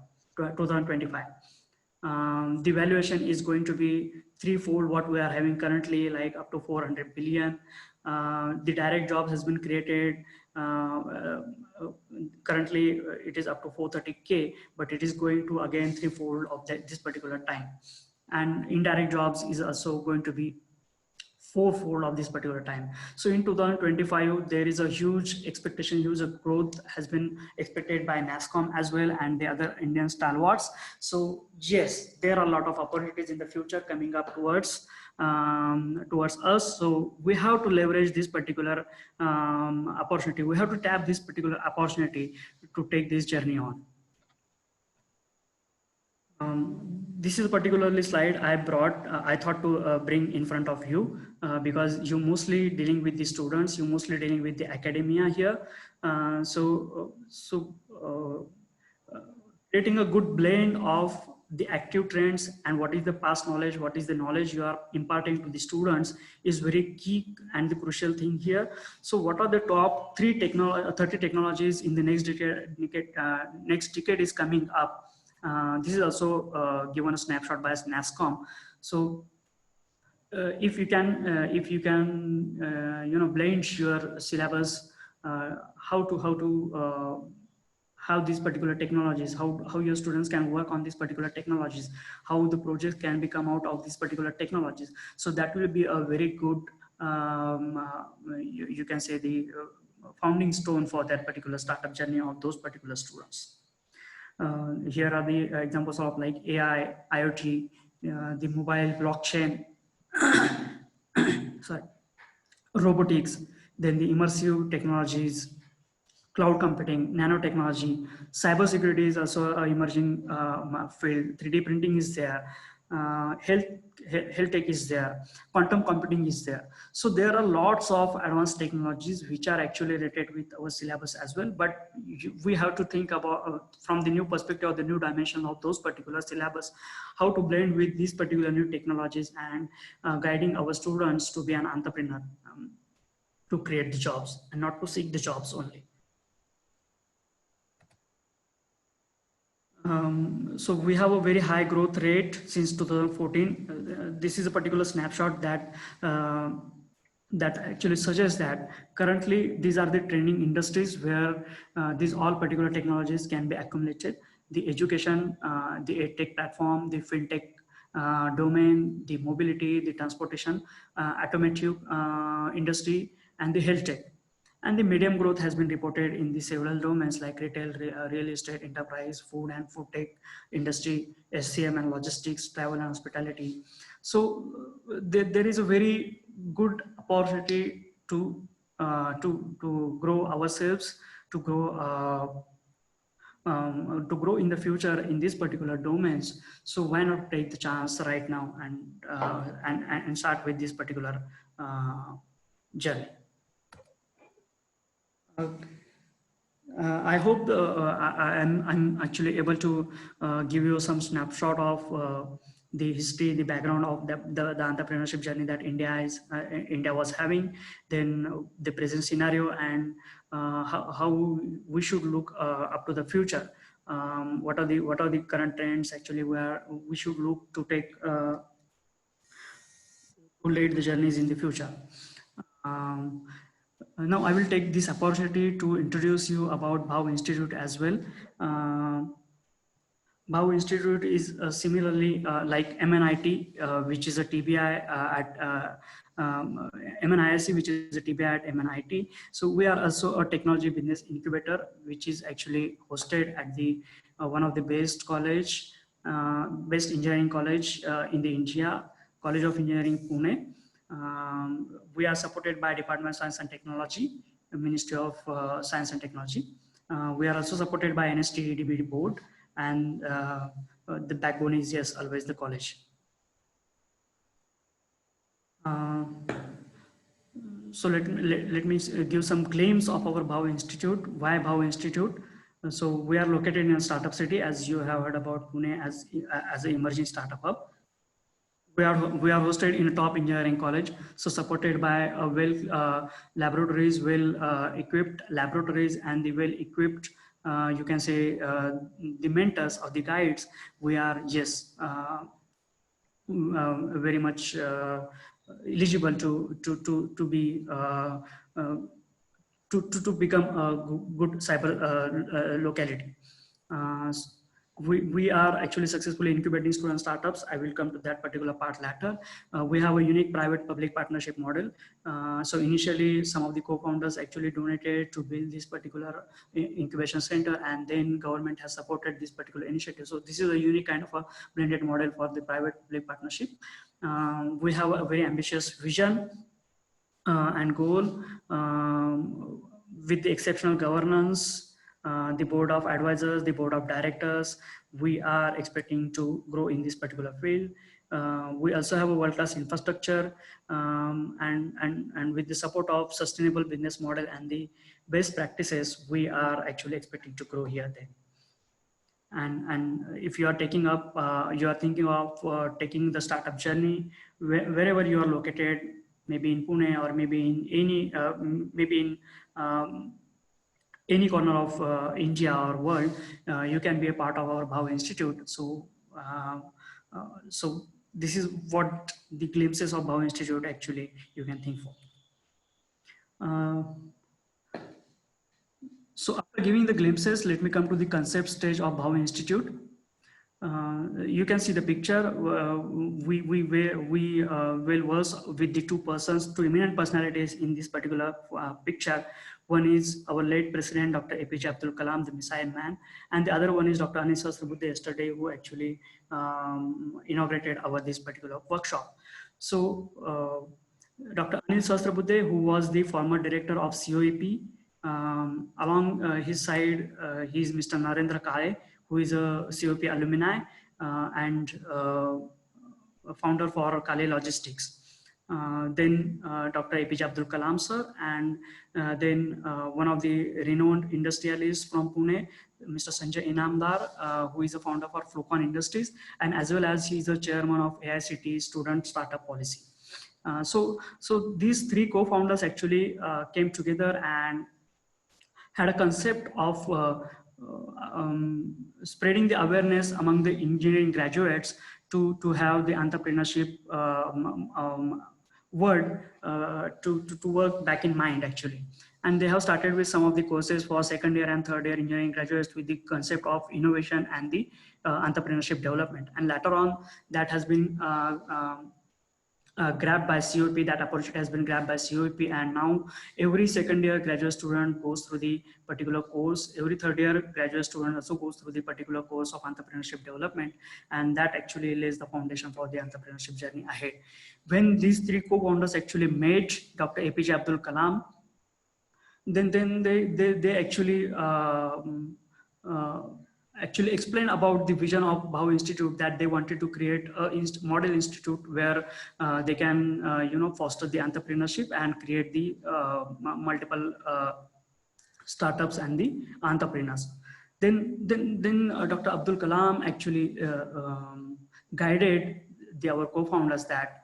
The valuation is going to be threefold what we are having currently, like up to 400 billion. The direct jobs has been created. Currently, it is up to 430K, but it is going to again threefold of this particular time. And indirect jobs is also going to be fourfold of this particular time. So in 2025, there is a huge expectation, huge growth has been expected by NASSCOM as well and the other Indian stalwarts. So yes, there are a lot of opportunities in the future coming up towards us. So we have to leverage this particular opportunity. We have to tap this particular opportunity to take this journey on. This is a particularly slide I brought, I thought to bring in front of you because you mostly dealing with the students, you mostly dealing with the academia here. Creating a good blend of the active trends and what is the past knowledge, what is the knowledge you are imparting to the students is very key and the crucial thing here. So what are the top 30 technologies in the next decade is coming up? This is also given a snapshot by NASSCOM. So if you can blend your syllabus, how these particular technologies, how your students can work on these particular technologies, how the project can become out of these particular technologies. So that will be a very good, you can say the founding stone for that particular startup journey of those particular students. Here are the examples of like AI, IoT, the mobile blockchain, sorry, robotics, then the immersive technologies, cloud computing, nanotechnology, cybersecurity is also an emerging field. 3D printing is there, health tech is there, quantum computing is there. So there are lots of advanced technologies which are actually related with our syllabus as well. But we have to think about from the new perspective of the new dimension of those particular syllabus, how to blend with these particular new technologies and guiding our students to be an entrepreneur, to create the jobs and not to seek the jobs only. So we have a very high growth rate since 2014. This is a particular snapshot that that actually suggests that currently these are the training industries where these all particular technologies can be accumulated. The education, the edtech platform, the fintech domain, the mobility, the transportation, automotive industry, and the health tech. And the medium growth has been reported in the several domains like retail, real estate, enterprise, food and food tech industry, SCM and logistics, travel and hospitality. So there is a very good opportunity to grow ourselves, to grow in the future in these particular domains. So why not take the chance right now and start with this particular journey. I hope I'm actually able to give you some snapshot of the history, the background of the entrepreneurship journey that India was having, then the present scenario, and how we should look up to the future. What are the current trends actually where we should look to take to lead the journeys in the future. Now I will take this opportunity to introduce you about BHAU Institute as well. BHAU Institute is similarly like MNIT, which is a TBI at MNISC, which is a TBI at MNIT. So we are also a technology business incubator, which is actually hosted at the one of the best engineering college in the India, College of Engineering, Pune. We are supported by Department of Science and Technology, the Ministry of Science and Technology. We are also supported by NST DBT board, and the backbone is, yes, always the college. So let me give some claims of our BHAU Institute. Why BHAU Institute? So we are located in a startup city, as you have heard about Pune as an emerging startup hub. we are hosted in a top engineering college, so supported by a laboratories, equipped laboratories, and the well equipped, you can say, the mentors or the guides. We are, yes, very much eligible to be to become a good cyber locality. Uh, we are actually successfully incubating student startups. I will come to that particular part later. We have a unique private-public partnership model. So initially, some of the co-founders actually donated to build this particular incubation center, and then government has supported this particular initiative. So this is a unique kind of a blended model for the private-public partnership. We have a very ambitious vision and goal, with the exceptional governance, the board of advisors, the board of directors. We are expecting to grow in this particular field. We also have a world-class infrastructure, and with the support of sustainable business model and the best practices, we are actually expecting to grow here then. And if you are taking up, you are thinking of taking the startup journey, wherever you are located, maybe in Pune or maybe in any corner of India or world, you can be a part of our Bhau Institute. So, so this is what the glimpses of Bhau Institute actually you can think for. So after giving the glimpses, let me come to the concept stage of Bhau Institute. You can see the picture. We well versed with the two eminent personalities in this particular picture. One is our late president, Dr. APJ Abdul Kalam, the missile man, and the other one is Dr. Anil Sahasrabudhe yesterday, who actually inaugurated this particular workshop. So Dr. Anil Sahasrabudhe, who was the former director of COEP, along his side, he is Mr. Narendra Kale, who is a COP alumni and a founder for Kale Logistics. Then Dr. APJ Abdul Kalam sir, and then one of the renowned industrialists from Pune, Mr. Sanjay Inamdar, who is a founder for Flocon Industries, and as well as he is the chairman of AICTE Student Startup Policy. So these three co-founders actually came together and had a concept of spreading the awareness among the engineering graduates to have the entrepreneurship word to work back in mind actually. And they have started with some of the courses for second year and third year engineering graduates with the concept of innovation and the entrepreneurship development. And later on, that has been grabbed by COEP, that opportunity has been grabbed by COEP, and now every second year graduate student goes through the particular course. Every third year graduate student also goes through the particular course of entrepreneurship development, and that actually lays the foundation for the entrepreneurship journey ahead. When these three co-founders actually met Dr. APJ Abdul Kalam, then they actually actually explain about the vision of Bhau Institute, that they wanted to create a model institute where they can foster the entrepreneurship and create the multiple startups and the entrepreneurs. Then Dr. Abdul Kalam actually guided our co-founders that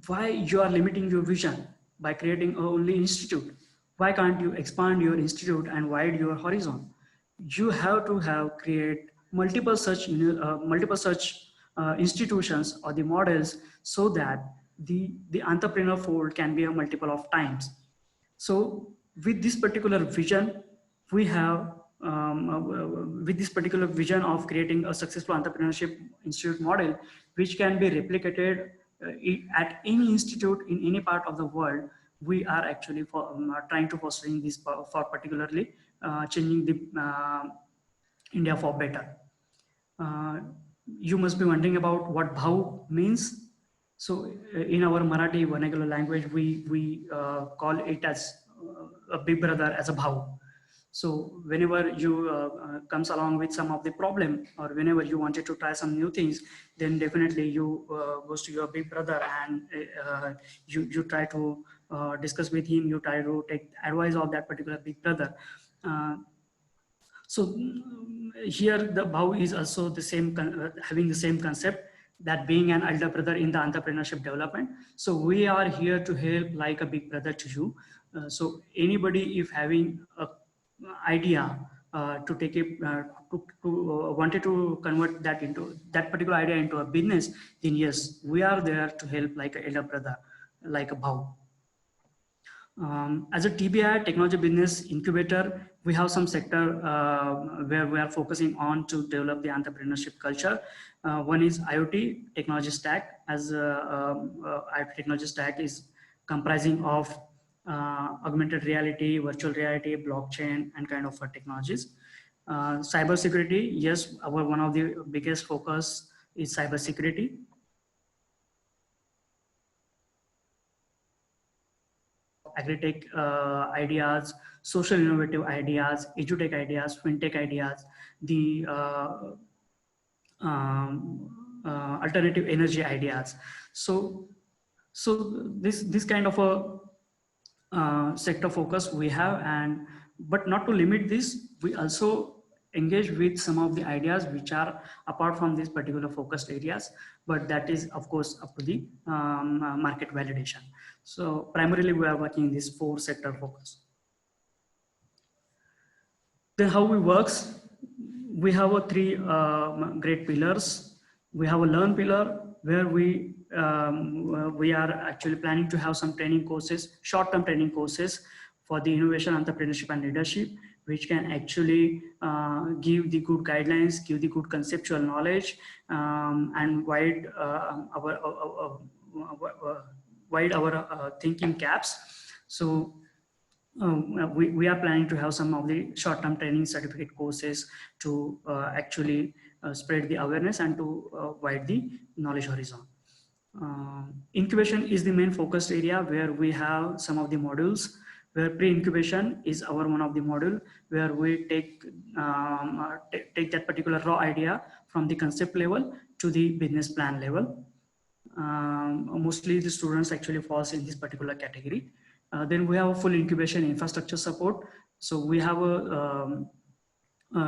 why you are limiting your vision by creating only institute. Why can't you expand your institute and widen your horizon? You have to create multiple such institutions or the models, so that the entrepreneur fold can be a multiple of times. So with this particular vision, we have with this particular vision of creating a successful entrepreneurship institute model, which can be replicated at any institute in any part of the world. We are actually trying to fostering this for particularly changing the India for better. You must be wondering about what Bhau means. So in our Marathi vernacular language, we call it as a big brother, as a Bhau. So whenever you comes along with some of the problem, or whenever you wanted to try some new things, then definitely you goes to your big brother and you try to discuss with him, you try to take advice of that particular big brother. So here the Bhau is also the same, having the same concept, that being an elder brother in the entrepreneurship development. So we are here to help like a big brother to you. So anybody if having a idea to take it wanted to convert that into that particular idea into a business, then yes, we are there to help like a elder brother, like a bow. As a TBI, Technology Business Incubator, we have some sector where we are focusing on to develop the entrepreneurship culture. One is IoT technology stack. As IoT technology stack is comprising of augmented reality, virtual reality, blockchain, and kind of technologies. Cybersecurity, yes, our one of the biggest focus is cybersecurity. Agri-tech ideas, social innovative ideas, edutech ideas, fintech ideas, the alternative energy ideas. So this kind of a sector focus we have, and but not to limit this, we also engage with some of the ideas which are apart from these particular focused areas, but that is of course up to the market validation. So primarily we are working in this 4 sector focus. Then how we works, we have a 3 great pillars. We have a learn pillar where we are actually planning to have some training courses, short-term training courses for the innovation, entrepreneurship, and leadership, which can actually give the good guidelines, give the good conceptual knowledge, and wide our thinking caps. So we are planning to have some of the short-term training certificate courses to actually spread the awareness and to widen the knowledge horizon. Incubation is the main focused area where we have some of the modules, where pre-incubation is our one of the module where we take that particular raw idea from the concept level to the business plan level. Mostly the students actually falls in this particular category. Then we have a full incubation infrastructure support. So we have a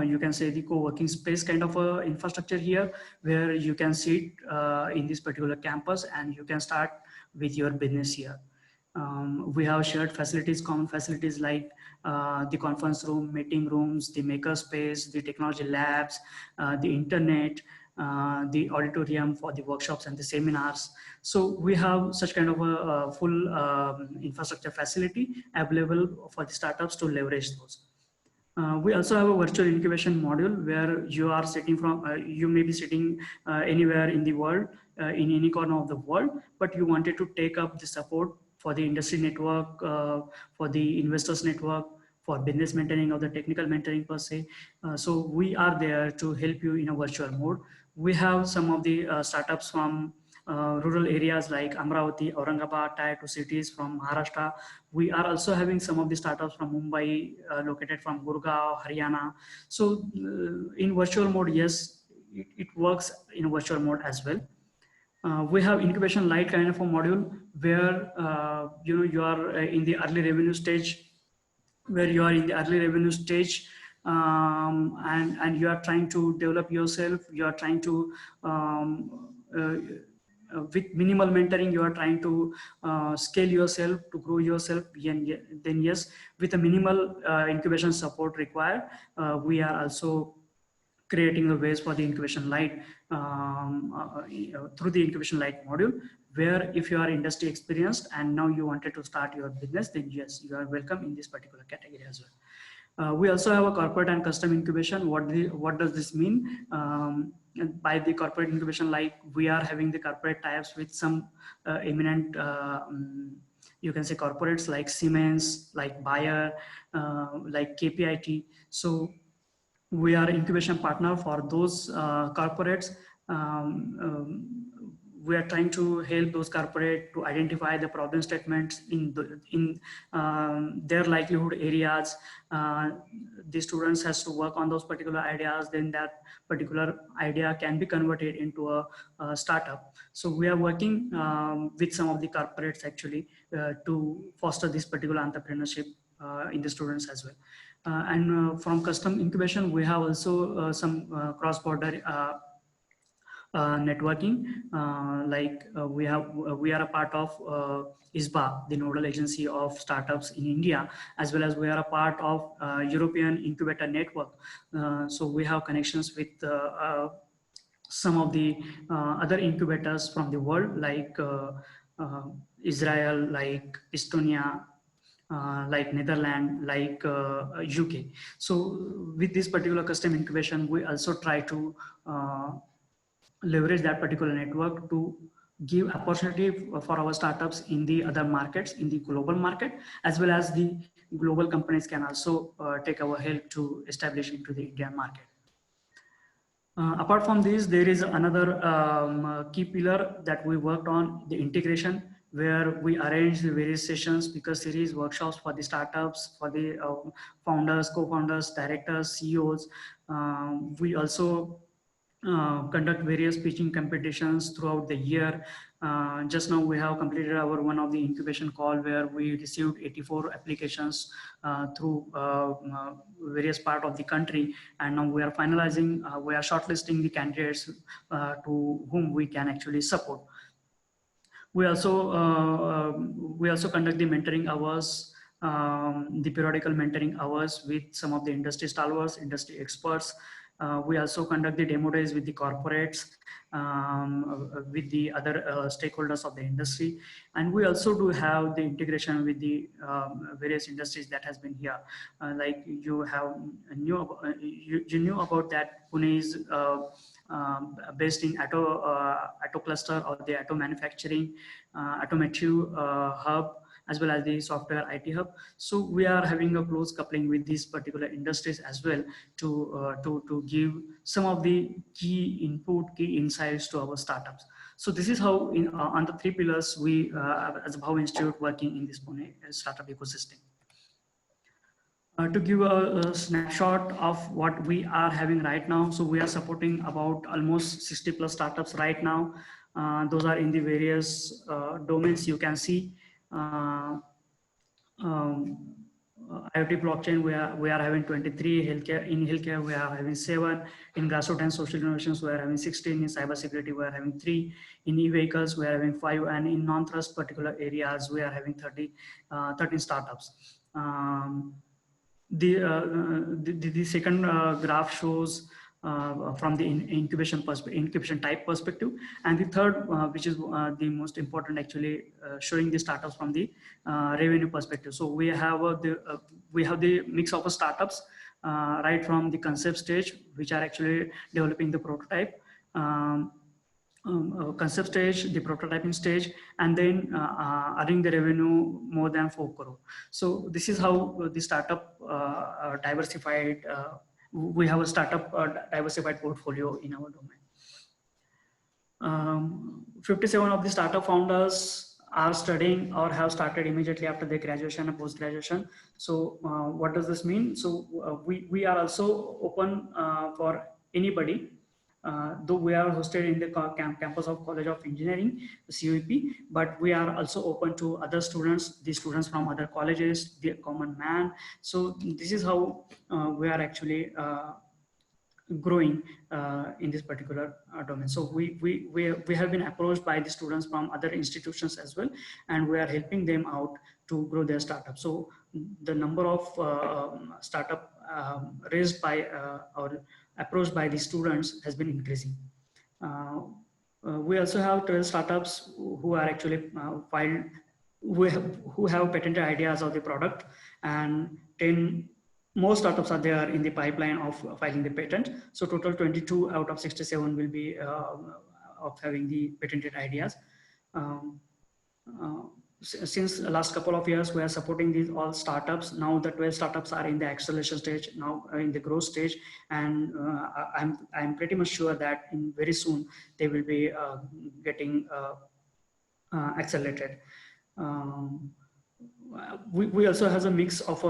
you can say the co-working space kind of a infrastructure here where you can sit in this particular campus and you can start with your business here. We have shared facilities, common facilities like the conference room, meeting rooms, the maker space, the technology labs, the internet, the auditorium for the workshops and the seminars. So we have such kind of a full infrastructure facility available for the startups to leverage those. We also have a virtual incubation module where you are sitting from, you may be sitting anywhere in the world, in any corner of the world, but you wanted to take up the support for the industry network, for the investors network, for business mentoring or the technical mentoring per se. So we are there to help you in a virtual mode. We have some of the startups from rural areas like Amravati, Aurangabad, Tier 2 cities from Maharashtra. We are also having some of the startups from Mumbai, located from Gurgaon, Haryana. So in virtual mode, yes, it works in virtual mode as well. We have incubation light kind of a module where you are in the early revenue stage, and you are trying to develop yourself. You are trying to with minimal mentoring, you are trying to scale yourself, to grow yourself. Then yes, with a minimal incubation support required, we are also creating the ways for the incubation light through the incubation light module, where if you are industry experienced and now you wanted to start your business, then yes, you are welcome in this particular category as well. We also have a corporate and custom incubation. What does this mean? By the corporate incubation, like we are having the corporate tie-ups with some eminent, you can say corporates like Siemens, like Bayer, like KPIT. So we are incubation partner for those corporates. We are trying to help those corporate to identify the problem statements in their livelihood areas. The students has to work on those particular ideas. Then that particular idea can be converted into a startup. So we are working with some of the corporates actually to foster this particular entrepreneurship in the students as well. And from custom incubation, we have also some cross-border networking. We are a part of ISBA, the nodal agency of startups in India, as well as we are a part of European Incubator Network. So we have connections with some of the other incubators from the world, like Israel, like Estonia, like Netherlands, like UK. So with this particular custom incubation, we also try to leverage that particular network to give opportunity for our startups in the other markets, in the global market, as well as the global companies can also take our help to establish into the Indian market. Apart from this, there is another key pillar that we worked on, the integration, where we arrange the various sessions, speaker series, workshops for the startups, for the founders, co-founders, directors, CEOs. We also conduct various pitching competitions throughout the year. Just now we have completed our one of the incubation call where we received 84 applications through various part of the country, and now we are finalizing, we are shortlisting the candidates to whom we can actually support. We also conduct the mentoring hours, the periodical mentoring hours with some of the industry stalwarts, industry experts. We also conduct the demo days with the corporates, with the other stakeholders of the industry. And we also do have the integration with the various industries that has been here. Like you knew about that Pune is based in auto cluster or the auto manufacturing, automotive hub, as well as the software IT hub. So we are having a close coupling with these particular industries as well to give some of the key input, key insights to our startups. So this is how on the three pillars we as a Bhau Institute working in this Pune startup ecosystem. To give a snapshot of what we are having right now. So we are supporting about almost 60 plus startups right now. Those are in the various domains you can see. IoT blockchain, we are having 23. Healthcare, in healthcare we are having 7. In grassroots and social innovations we are having 16. In cybersecurity we are having 3. In e-vehicles we are having 5, and in non-thrust particular areas we are having 13 startups. The second graph shows from the incubation type perspective, and the third, which is the most important, actually showing the startups from the revenue perspective. So we have the mix of startups right from the concept stage, which are actually developing the prototype, concept stage, the prototyping stage, and then earning the revenue more than 4 crore. So this is how the startup diversified. We have a startup diversified portfolio in our domain. 57 of the startup founders are studying or have started immediately after their graduation and post-graduation. So what does this mean? So we are also open for anybody. Though we are hosted in the campus of College of Engineering, CUEP, but we are also open to other students, the students from other colleges, the common man. So this is how we are actually growing in this particular domain. So we have been approached by the students from other institutions as well, and we are helping them out to grow their startup. So the number of startup raised by or approached by the students has been increasing. We also have 12 startups who are actually filed, who have patented ideas of the product, and 10 more startups are there in the pipeline of filing the patent. So total 22 out of 67 will be of having the patented ideas. Since the last couple of years, we are supporting these all startups. Now the 12 startups are in the acceleration stage, now in the growth stage, and I'm pretty much sure that in very soon they will be getting accelerated. We also has a mix of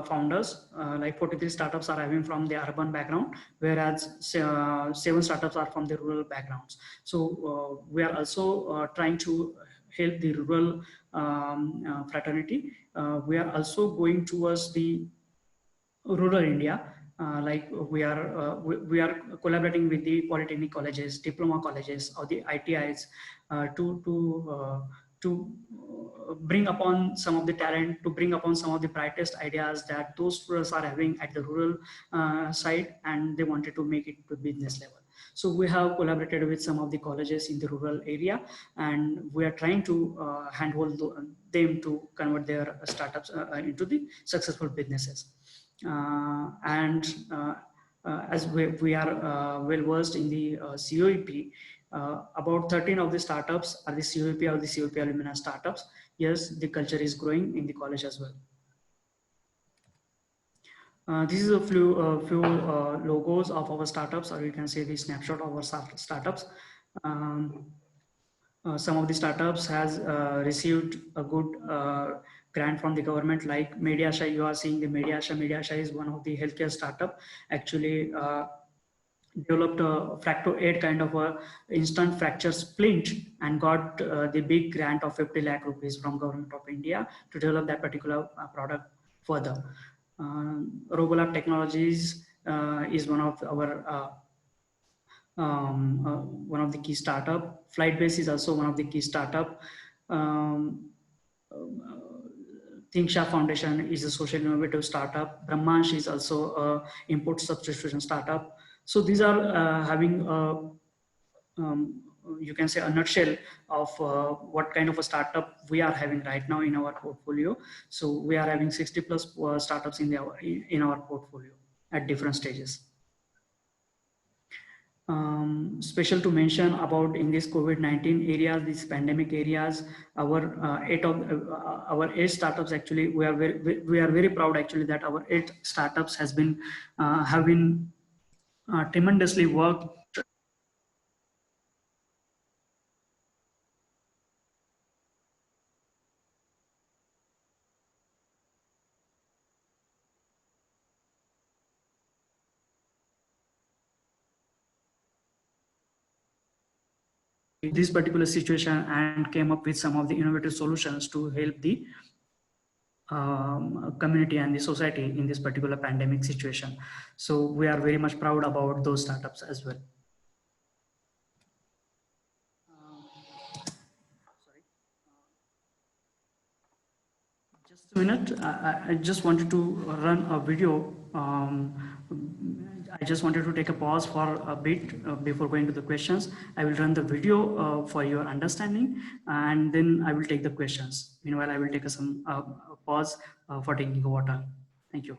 founders, like 43 startups are having from the urban background, whereas 7 startups are from the rural backgrounds. So we are also trying to help the rural fraternity. We are also going towards the rural India. like we are collaborating with the polytechnic colleges, diploma colleges, or the ITIs to bring upon some of the talent, to bring upon some of the brightest ideas that those students are having at the rural side, and they wanted to make it to business level. So we have collaborated with some of the colleges in the rural area, and we are trying to handhold them to convert their startups into the successful businesses. As we are well versed in the COEP, about 13 of the startups are the COEP or the COEP alumni startups. Yes, the culture is growing in the college as well. This is a few logos of our startups, or you can say the snapshot of our startups. Some of the startups has received a good grant from the government, like Mediasha. You are seeing the Mediasha. Mediasha is one of the healthcare startup. Actually, developed a Fracto 8 kind of a instant fracture splint and got the big grant of 50 lakh rupees from Government of India to develop that particular product further. Robolab Technologies is one of our one of the key startup. Flightbase is also one of the key startup. Thingsha Foundation is a social innovative startup. Brahmansh is also a import substitution startup. So these are having you can say a nutshell of what kind of a startup we are having right now in our portfolio. So we are having 60 plus startups in our portfolio at different stages. Special to mention about in this COVID-19 areas, these pandemic areas, our eight startups actually, we are very proud actually that our 8 startups have been tremendously worked. This particular situation and came up with some of the innovative solutions to help the community and the society in this particular pandemic situation. So we are very much proud about those startups as well. Just a minute, I just wanted to run a video. I just wanted to take a pause for a bit before going to the questions. I will run the video for your understanding, and then I will take the questions. Meanwhile, I will take some pause for taking water. Thank you.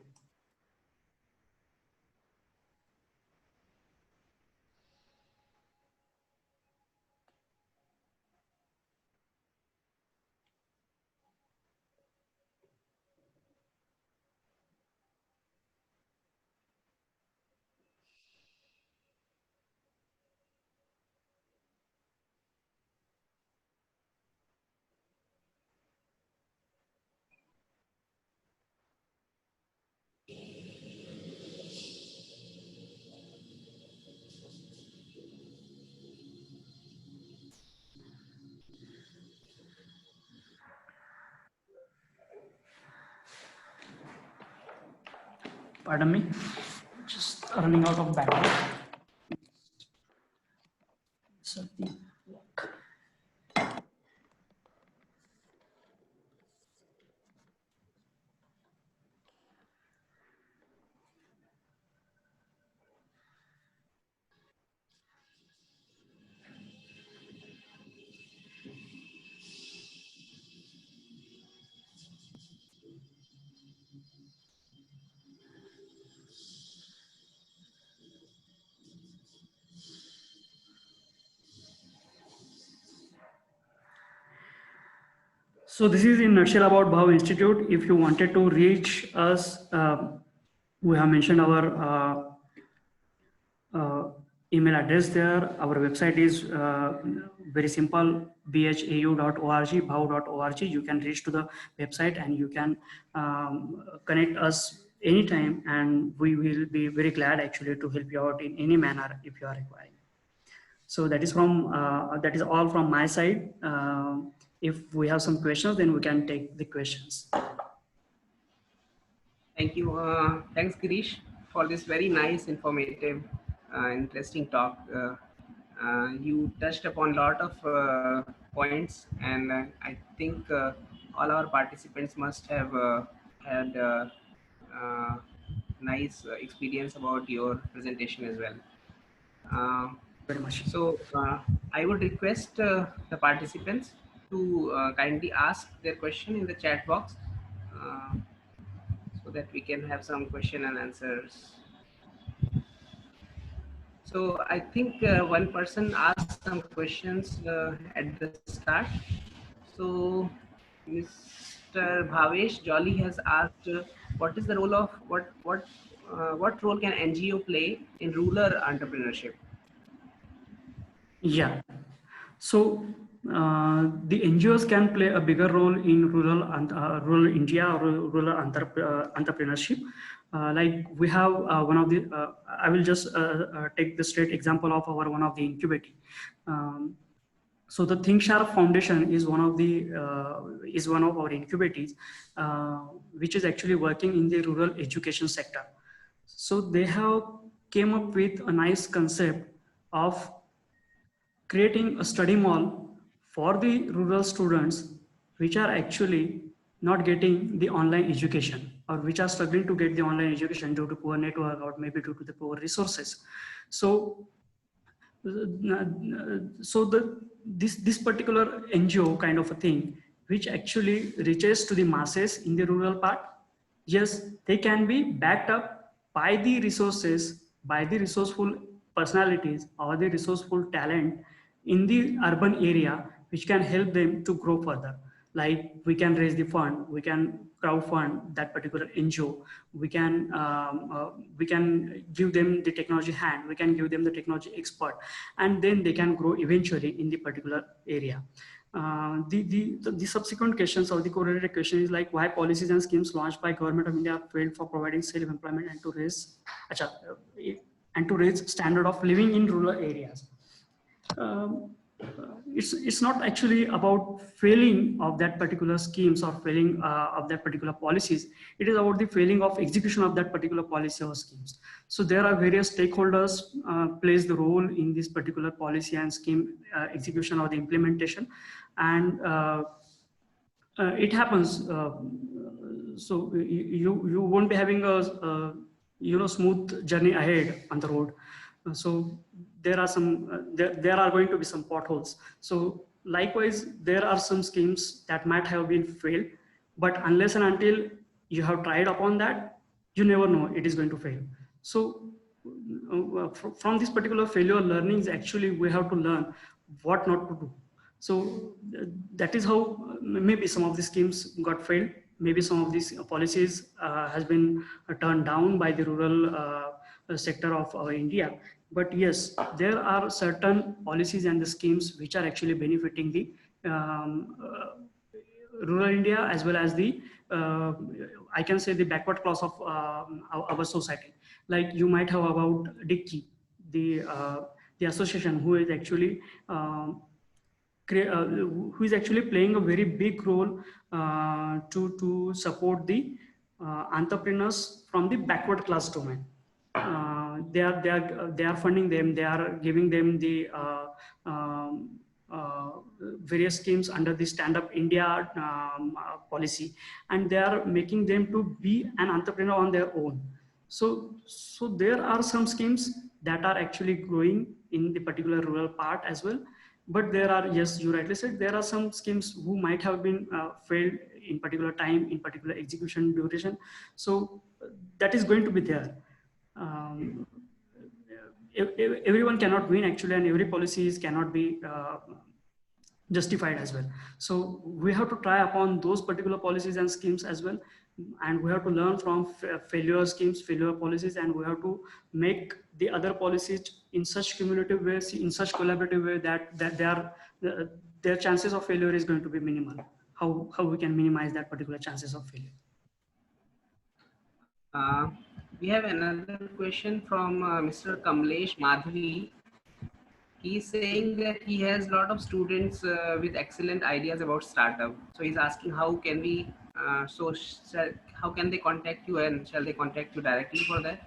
Pardon me, just running out of battery. So this is in a nutshell about Bhau Institute. If you wanted to reach us, we have mentioned our email address there. Our website is very simple, bhau.org, bhau.org. You can reach to the website and you can connect us anytime, and we will be very glad actually to help you out in any manner if you are requiring. So that is all from my side. If we have some questions, then we can take the questions. Thank you. Thanks, Girish. for this very nice, informative, interesting talk. You touched upon a lot of points, and I think all our participants must have had uh, nice experience about your presentation as well. Very much. So I would request the participants to kindly ask their question in the chat box, uh, so that we can have some question and answers. So I think one person asked some questions at the start. So Mr. Bhavesh Jolly has asked, what is the role of what role can NGO play in rural entrepreneurship? Yeah. So the NGOs can play a bigger role in rural India or rural entrepreneurship. Like we have one of the, I will just take the straight example of our one of the incubating. So the ThinkSharp Foundation is one of our incubators, which is actually working in the rural education sector. So they have came up with a nice concept of creating a study mall for the rural students which are actually not getting the online education, or which are struggling to get the online education due to poor network or maybe due to the poor resources. So this particular NGO kind of a thing, which actually reaches to the masses in the rural part, yes, they can be backed up by the resources, by the resourceful personalities or the resourceful talent in the urban area, which can help them to grow further. Like we can raise the fund, we can crowdfund that particular NGO, we can give them the technology hand, we can give them the technology expert, and then they can grow eventually in the particular area. The subsequent questions or the correlated question is like, why policies and schemes launched by Government of India failed for providing self-employment and to raise standard of living in rural areas. It's not actually about failing of that particular schemes or failing of that particular policies. It is about the failing of execution of that particular policy or schemes. So there are various stakeholders plays the role in this particular policy and scheme execution or the implementation, and it happens. So you won't be having a smooth journey ahead on the road. So there are there are going to be some potholes. So likewise, there are some schemes that might have been failed, but unless and until you have tried upon that, you never know it is going to fail. So from this particular failure learnings, actually we have to learn what not to do. So that is how maybe some of the schemes got failed. Maybe some of these policies has been turned down by the rural sector of India. But yes, there are certain policies and the schemes which are actually benefiting the rural India as well as the, I can say, the backward class of our society. Like you might have about Dickey, the association who is actually who is actually playing a very big role to support the entrepreneurs from the backward class domain. They are funding them. They are giving them the various schemes under the Stand Up India policy, and they are making them to be an entrepreneur on their own. So there are some schemes that are actually growing in the particular rural part as well. But there are, yes, you rightly said, there are some schemes who might have been failed in particular time, in particular execution duration. So that is going to be there. Everyone cannot win actually, and every policies cannot be justified as well. So we have to try upon those particular policies and schemes as well, and we have to learn from failure schemes, failure policies, and we have to make the other policies in such cumulative ways, in such collaborative way that their chances of failure is going to be minimal. How we can minimize that particular chances of failure. We have another question from Mr. Kamlesh Madhavi. He's saying that he has a lot of students with excellent ideas about startup. So he's asking, how can we, how can they contact you, and shall they contact you directly for that?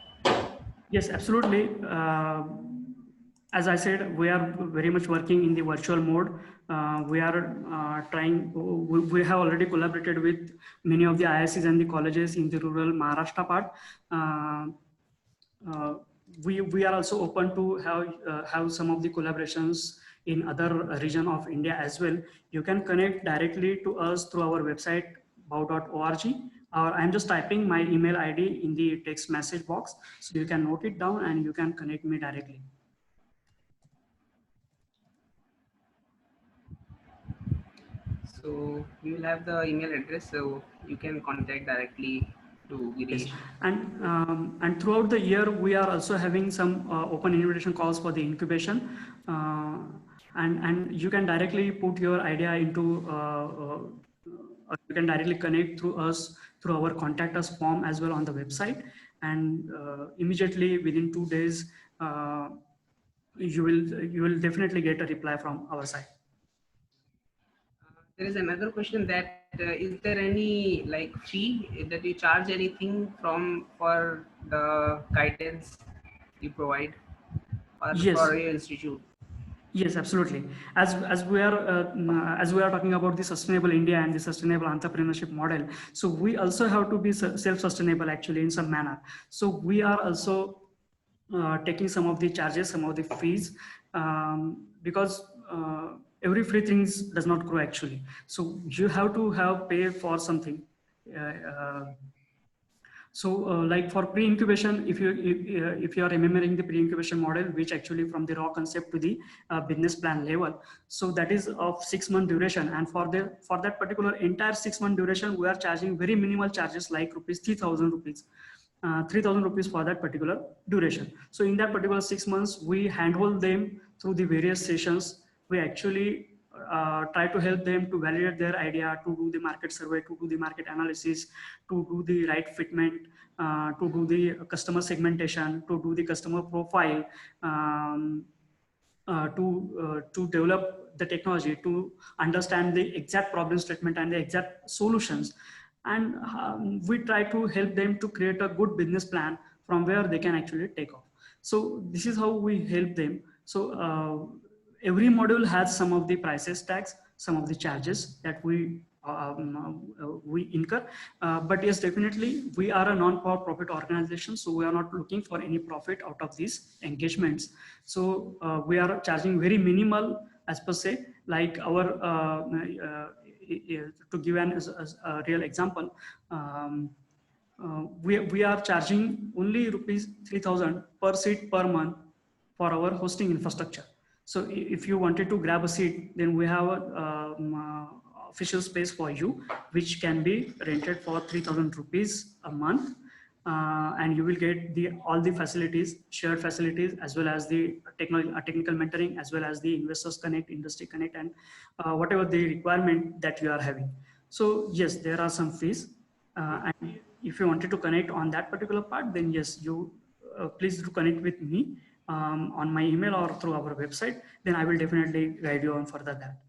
Yes, absolutely. As I said, we are very much working in the virtual mode. We are trying, we have already collaborated with many of the IIScs and the colleges in the rural Maharashtra part. Uh, uh, we are also open to have some of the collaborations in other region of India as well. You can connect directly to us through our website bow.org, or I'm just typing my email ID in the text message box, so you can note it down and you can connect me directly. So we will have the email address, so you can contact directly to Yes, Girish. and throughout the year we are also having some open invitation calls for the incubation, and you can directly put your idea into you can directly connect through us through our contact us form as well on the website, and immediately within 2 days you will definitely get a reply from our side. There is another question that is there any like fee that you charge anything from for the guidance you provide or Yes. for your institute? Yes, absolutely. As we are talking about the sustainable India and the sustainable entrepreneurship model, so we also have to be self-sustainable actually in some manner. So we are also taking some of the charges, some of the fees, because every free things does not grow actually. So you have to have pay for something. Uh, uh, like for pre-incubation, if you are remembering the pre-incubation model, which actually from the raw concept to the business plan level, so that is of 6-month duration, and for that particular entire 6-month duration, we are charging very minimal charges like rupees 3,000 rupees. 3,000 rupees for that particular duration. So in that particular 6 months, we handhold them through the various sessions. We actually try to help them to validate their idea, to do the market survey, to do the market analysis, to do the right fitment, to do the customer segmentation, to do the customer profile, to develop the technology, to understand the exact problem statement and the exact solutions. And we try to help them to create a good business plan from where they can actually take off. So this is how we help them. So every module has some of the prices tags, some of the charges that we incur. But yes, definitely we are a non-profit organization, so we are not looking for any profit out of these engagements. So we are charging very minimal as per se, like our to give a real example, we are charging only rupees 3,000 per seat per month for our hosting infrastructure. So if you wanted to grab a seat, then we have a official space for you, which can be rented for 3,000 rupees a month. And you will get all the facilities, shared facilities, as well as the technical mentoring, as well as the investors connect, industry connect, and whatever the requirement that you are having. So yes, there are some fees. And if you wanted to connect on that particular part, then yes, you please do connect with me on my email or through our website. Then I will definitely guide you on further that.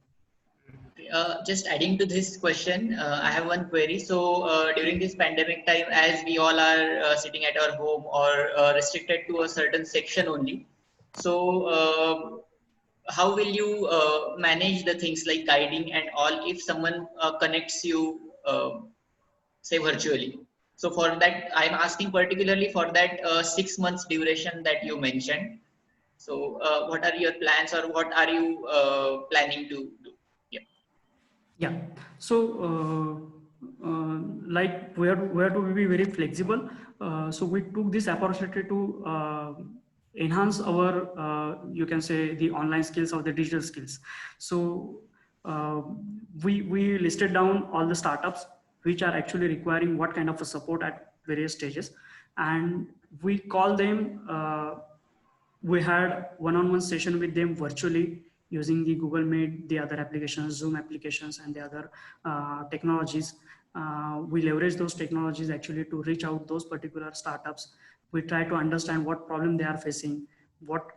Just adding to this question, I have one query. So during this pandemic time, as we all are sitting at our home or restricted to a certain section only, so how will you manage the things like guiding and all if someone connects you, say virtually? So for that, I'm asking particularly for that 6 months duration that you mentioned. So what are your plans, or what are you planning to do? Yeah. So, like where to be very flexible. So we took this opportunity to enhance our, you can say, the online skills or the digital skills. So we listed down all the startups which are actually requiring what kind of a support at various stages, and we call them. We had one-on-one session with them virtually using the Google Meet, the other applications, Zoom applications, and the other technologies. We leverage those technologies actually to reach out those particular startups. We try to understand what problem they are facing, what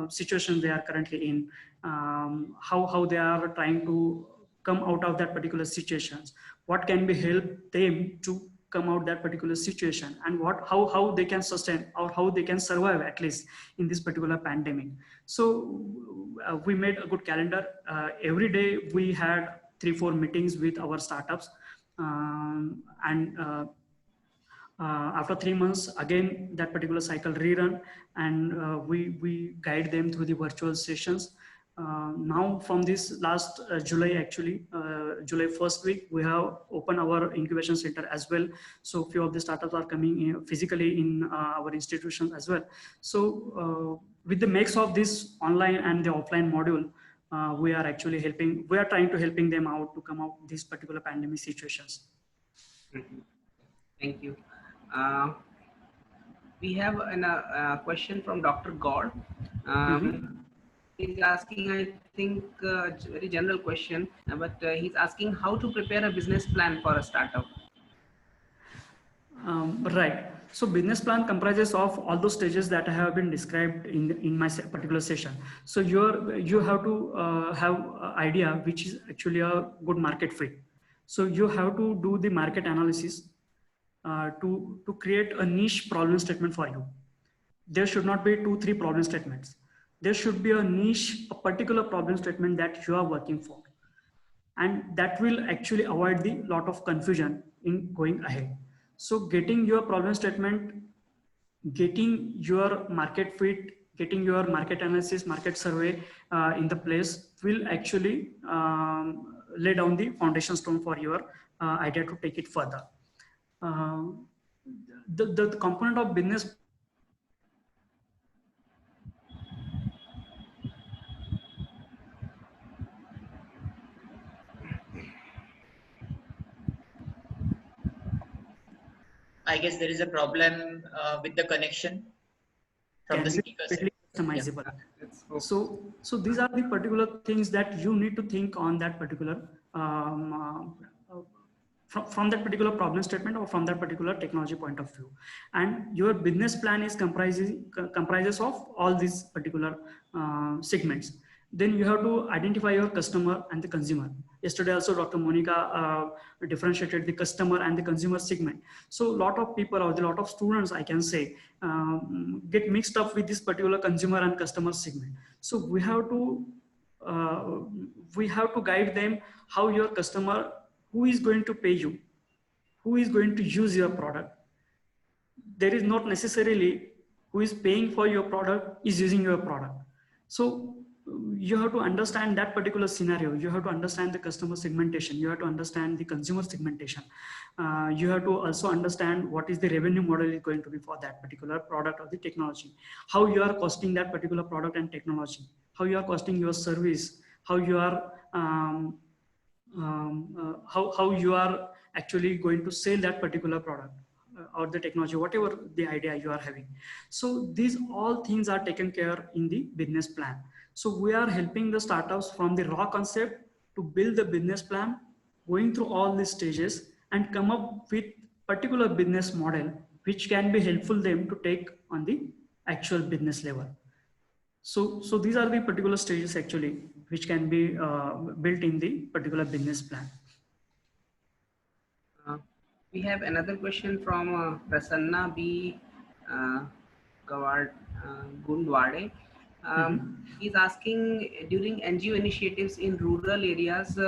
situation they are currently in, how they are trying to come out of that particular situations, what can be help them to come out that particular situation, and how they can sustain or how they can survive at least in this particular pandemic. So we made a good calendar. Every day we had 3-4 meetings with our startups, and after 3 months again that particular cycle rerun, and we guide them through the virtual sessions. Now from this last July, actually July 1st week, we have opened our incubation center as well. So few of the startups are coming in physically in our institutions as well. So with the mix of this online and the offline module, we are actually trying to helping them out to come out these particular pandemic situations. Thank you. We have a question from Dr. Gaur. He's asking, I think, a very general question, but he's asking how to prepare a business plan for a startup. Right. So business plan comprises of all those stages that I have been described in my particular session. So you have to have an idea which is actually a good market fit. So you have to do the market analysis to create a niche problem statement for you. There should not be 2-3 problem statements. There should be a niche, a particular problem statement that you are working for. And that will actually avoid the lot of confusion in going ahead. So getting your problem statement, getting your market fit, getting your market analysis, market survey in the place will actually lay down the foundation stone for your idea to take it further. The component of business I guess there is a problem with the connection from the speaker side. Customizable. Yeah. So these are the particular things that you need to think on that particular from that particular problem statement or from that particular technology point of view. And your business plan is comprises of all these particular segments. Then you have to identify your customer and the consumer. Yesterday also Dr. Monica differentiated the customer and the consumer segment. So a lot of people or a lot of students, I can say, get mixed up with this particular consumer and customer segment. So we have to guide them how your customer, who is going to pay you, who is going to use your product. There is not necessarily who is paying for your product is using your product. So you have to understand that particular scenario. You have to understand the customer segmentation. You have to understand the consumer segmentation. You have to also understand what is the revenue model is going to be for that particular product or the technology. How you are costing that particular product and technology. How you are costing your service. How you are how you are actually going to sell that particular product or the technology, whatever the idea you are having. So these all things are taken care in the business plan. So we are helping the startups from the raw concept to build the business plan, going through all these stages and come up with particular business model which can be helpful them to take on the actual business level. So these are the particular stages actually which can be built in the particular business plan. We have another question from Prasanna B. Gundwade. He's asking, during NGO initiatives in rural areas,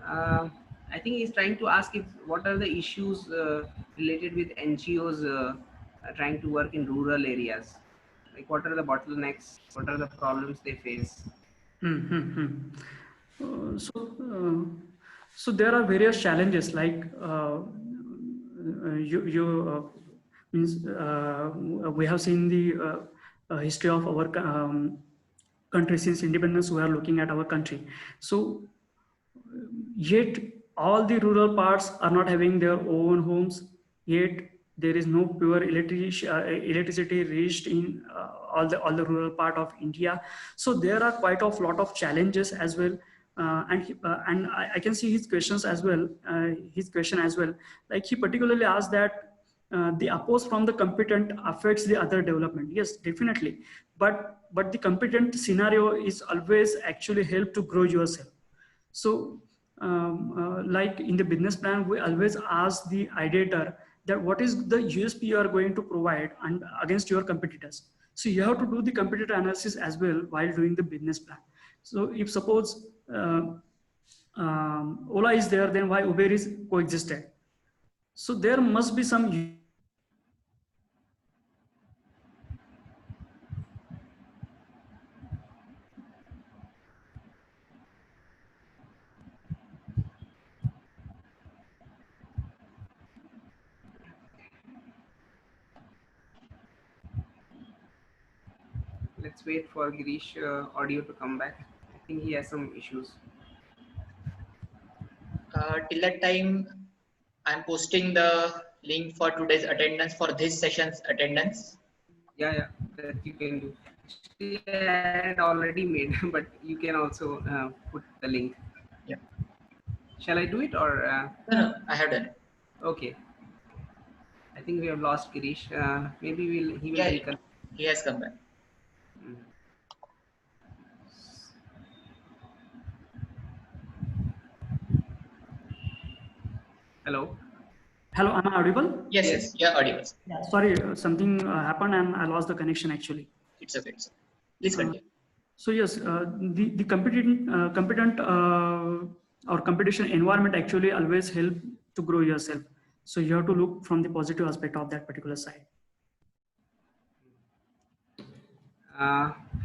I think he's trying to ask what are the issues related with NGOs trying to work in rural areas? Like what are the bottlenecks? What are the problems they face? So there are various challenges like we have seen the history of our country since independence. We are looking at our country. So yet all the rural parts are not having their own homes. Yet there is no pure electricity reached in all the rural part of India. So there are quite a lot of challenges as well. And I can see his questions as well. His question as well. Like he particularly asked that the oppose from the competent affects the other development. Yes, definitely. But the competent scenario is always actually help to grow yourself. So like in the business plan, we always ask the ideator that what is the USP you are going to provide and against your competitors. So you have to do the competitor analysis as well while doing the business plan. So if suppose Ola is there, then why Uber is coexisted? So there must be some. Let's wait for Girish audio to come back. I think he has some issues. Till that time, I'm posting the link for today's attendance, for this session's attendance. Yeah, that you can do. Actually, I had already made, but you can also put the link. Yeah. Shall I do it or? No, I have done it. Okay. I think we have lost Girish. Maybe he will Yeah, reconnect. he has come back. Hello. Hello, am I audible? Yes, yeah, audible. Yeah, sorry, something happened and I lost the connection actually. It's okay. Please continue. So yes, the competent or competition environment actually always help to grow yourself. So you have to look from the positive aspect of that particular side.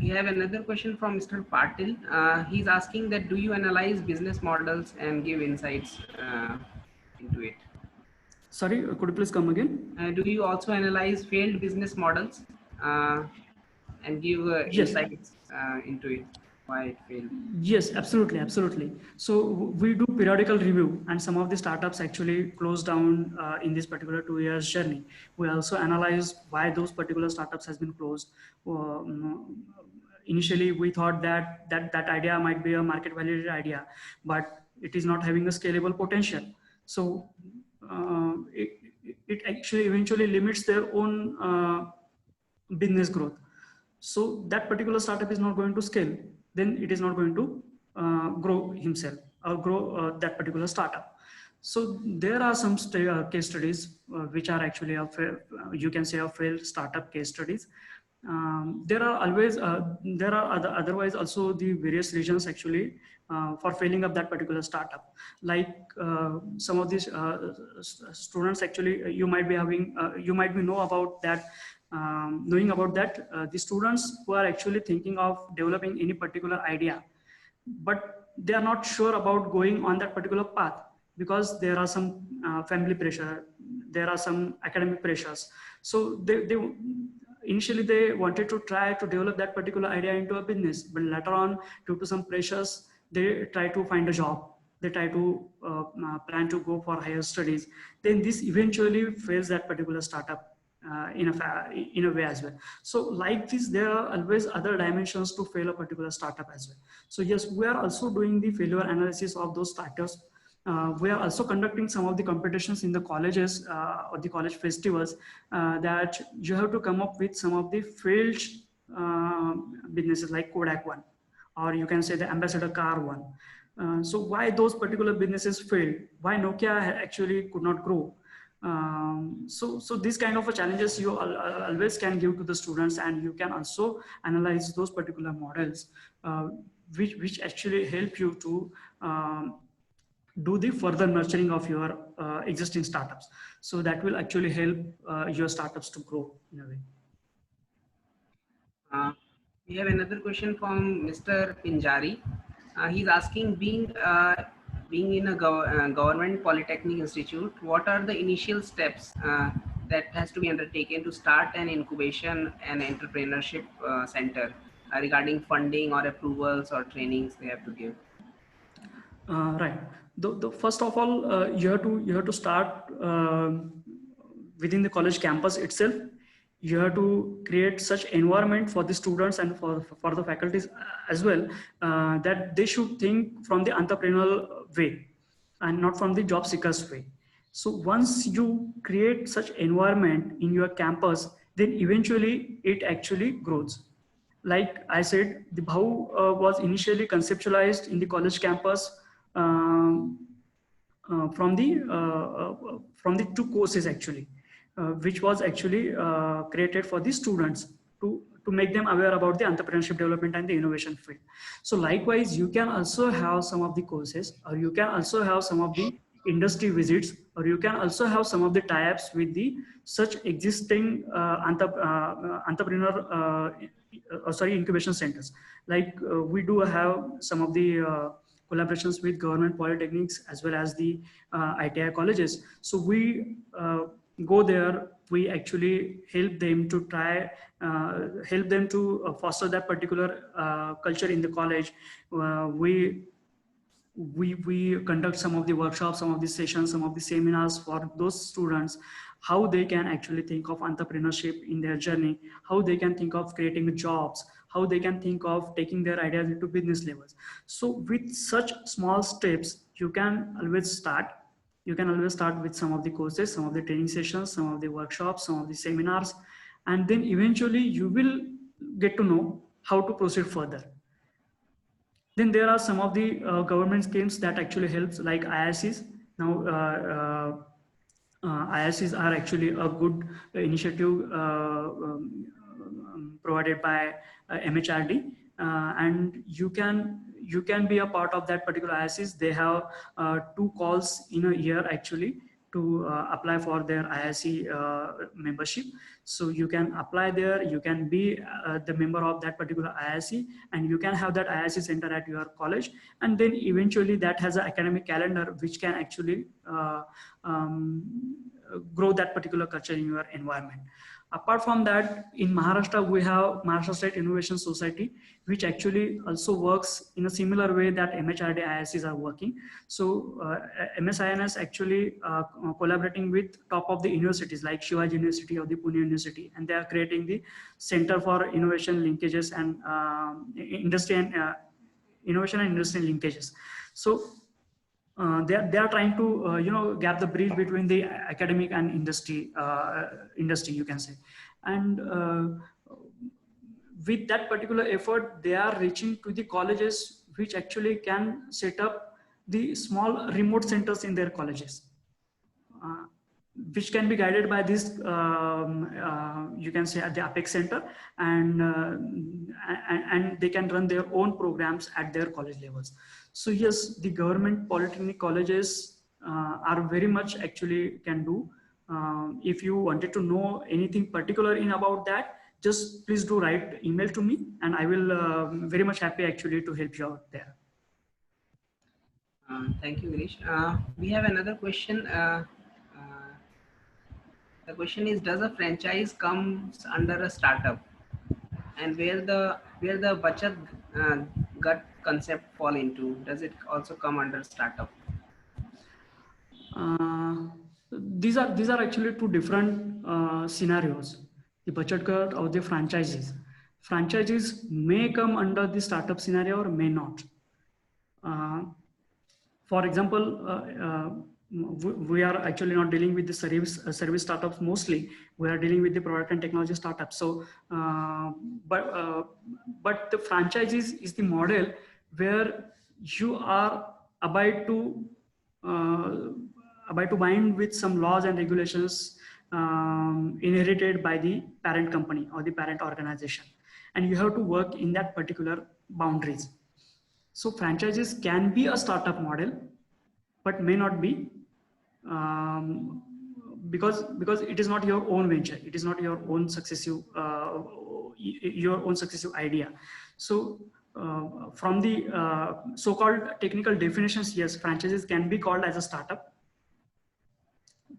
We have another question from Mr. Patil. He's asking that do you analyze business models and give insights into it? Sorry, could you please come again? Do you also analyze failed business models and give Yes. insights into it, why it failed? Yes, absolutely. So we do periodical review, and some of the startups actually closed down in this particular 2 years journey. We also analyze why those particular startups has been closed. Initially, we thought that idea might be a market validated idea, but it is not having a scalable potential. So it actually eventually limits their own business growth. So that particular startup is not going to scale, then it is not going to grow himself or grow that particular startup. So there are some case studies which are actually you can say a failed startup case studies. There are always otherwise also the various reasons actually for failing of that particular startup. Like some of these students actually you might be having you might be know about that. Knowing about that, the students who are actually thinking of developing any particular idea, but they are not sure about going on that particular path because there are some family pressure, there are some academic pressures. So initially they wanted to try to develop that particular idea into a business, but later on, due to some pressures, they try to find a job. They try to plan to go for higher studies. Then this eventually fails that particular startup. In a way as well. So like this, there are always other dimensions to fail a particular startup as well. So yes, we are also doing the failure analysis of those startups. We are also conducting some of the competitions in the colleges or the college festivals that you have to come up with some of the failed businesses like Kodak one, or you can say the Ambassador car one. So why those particular businesses failed? Why Nokia actually could not grow? So these kind of challenges you always can give to the students, and you can also analyze those particular models which actually help you to do the further nurturing of your existing startups. So that will actually help your startups to grow in a way. We have another question from Mr. Pinjari. He's asking, being in a government polytechnic institute, what are the initial steps that has to be undertaken to start an incubation and entrepreneurship center regarding funding or approvals or trainings they have to give? Right. The first of all, you have to start within the college campus itself. You have to create such environment for the students and for the faculties as well, that they should think from the entrepreneurial way and not from the job seekers way. So once you create such environment in your campus, then eventually it actually grows. Like I said, the BHAU was initially conceptualized in the college campus from the two courses actually, which was actually created for the students to make them aware about the entrepreneurship development and the innovation field. So likewise, you can also have some of the courses, or you can also have some of the industry visits, or you can also have some of the tie-ups with the such existing entrepreneur incubation centers. Like we do have some of the collaborations with government polytechnics as well as the ITI colleges. So we go there, we actually help them to foster that particular culture in the college. We conduct some of the workshops, some of the sessions, some of the seminars for those students, how they can actually think of entrepreneurship in their journey, how they can think of creating jobs, how they can think of taking their ideas into business levels. So with such small steps, you can always start. You can always start with some of the courses, some of the training sessions, some of the workshops, some of the seminars, and then eventually you will get to know how to proceed further. Then there are some of the government schemes that actually helps, like IICs. Now, IICs are actually a good initiative provided by MHRD, and you can be a part of that particular IICs. They have 2 calls in a year actually to apply for their IIC membership. So you can apply there, you can be the member of that particular IIC, and you can have that IIC center at your college. And then eventually that has an academic calendar which can actually grow that particular culture in your environment. Apart from that, in Maharashtra, we have Maharashtra State Innovation Society, which actually also works in a similar way that MHRD IICs are working. So MSINS actually collaborating with top of the universities like Shivaji University or the Pune University, and they are creating the Center for Innovation Linkages and Industry and Innovation and Industry Linkages. So they are trying to gap the bridge between the academic and industry, you can say. And with that particular effort, they are reaching to the colleges which actually can set up the small remote centers in their colleges, which can be guided by this, you can say, at the Apex Center, and they can run their own programs at their college levels. So yes, the government polytechnic colleges are very much actually can do. If you wanted to know anything particular about that, just please do write email to me, and I will very much happy actually to help you out there. Thank you, Girish. We have another question. The question is, does a franchise comes under a startup, and where the Bachat Gut concept fall into? Does it also come under startup? These are actually 2 different scenarios. The Bachat Gut or the franchises. Franchises may come under the startup scenario or may not. For example, we are actually not dealing with the service startups mostly. We are dealing with the product and technology startups. So, but the franchises is the model where you are abide to bind with some laws and regulations inherited by the parent company or the parent organization, and you have to work in that particular boundaries. So franchises can be a startup model, but may not be, because it is not your own venture. It is not your own successive idea. So from the so-called technical definitions, yes, franchises can be called as a startup.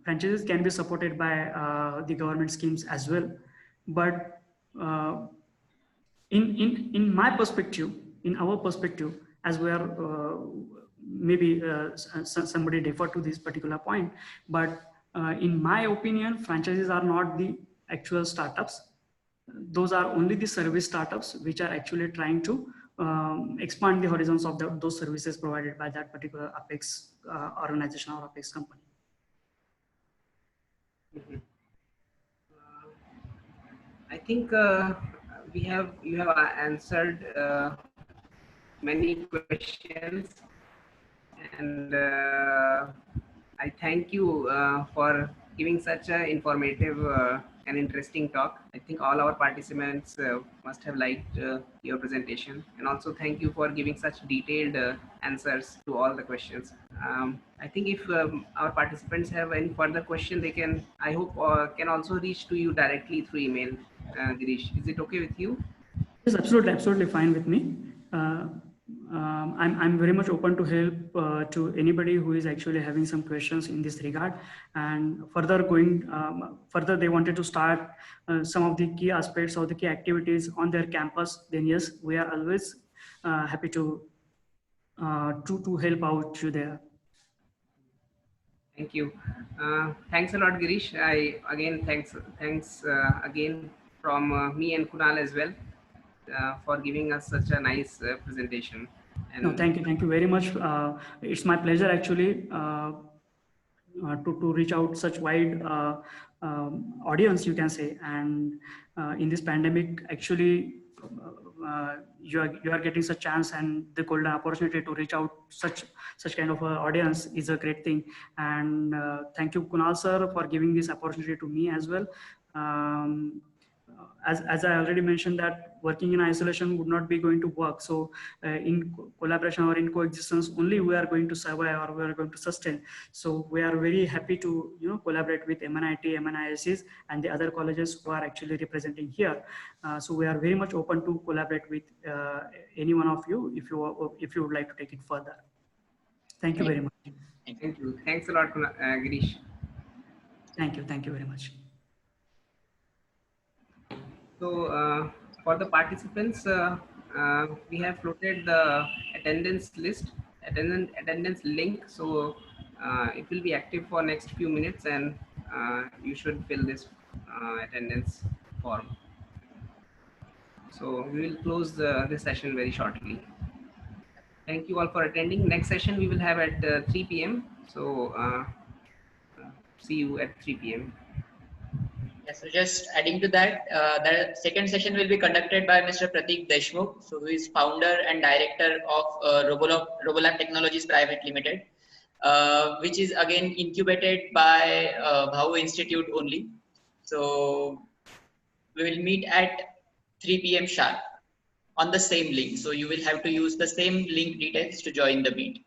Franchises can be supported by the government schemes as well. But in my perspective, in our perspective, as we are maybe somebody defer to this particular point, but in my opinion, franchises are not the actual startups. Those are only the service startups which are actually trying to expand the horizons of those services provided by that particular Apex organization or Apex company. Mm-hmm. I think you have answered many questions, And I thank you for giving such an informative and interesting talk. I think all our participants must have liked your presentation, and also thank you for giving such detailed answers to all the questions. I think if our participants have any further question, they can, I hope, can also reach to you directly through email. Girish, is it okay with you? Yes, absolutely, absolutely fine with me. I'm very much open to help to anybody who is actually having some questions in this regard, and further they wanted to start some of the key aspects or the key activities on their campus. Then yes, we are always happy to help out you there. Thank you. Thanks a lot, Girish. Thanks again from me and Kunal as well for giving us such a nice presentation. And No, thank you very much. It's my pleasure actually to reach out such wide audience, you can say, and in this pandemic, actually, you are getting such chance and the golden opportunity to reach out such kind of audience is a great thing. And thank you, Kunal sir, for giving this opportunity to me as well. As I already mentioned that working in isolation would not be going to work. So in collaboration or in coexistence, only we are going to survive or we are going to sustain. So we are very happy to collaborate with MNIT, MNISCs, and the other colleges who are actually representing here. So we are very much open to collaborate with any one of you if you would like to take it further. Thank you very much. Thank you. Thanks a lot, Girish. Thank you very much. So for the participants, we have floated the attendance list, attendance link. So it will be active for next few minutes, and you should fill this attendance form. So we will close this session very shortly. Thank you all for attending. Next session we will have at 3 p.m. So see you at 3 p.m. Yes, so just adding to that, the second session will be conducted by Mr. Pratik Deshmukh, so who is founder and director of Robolab Technologies Private Limited, which is again incubated by Bhau Institute only. So we will meet at 3 p.m. sharp on the same link. So you will have to use the same link details to join the meet.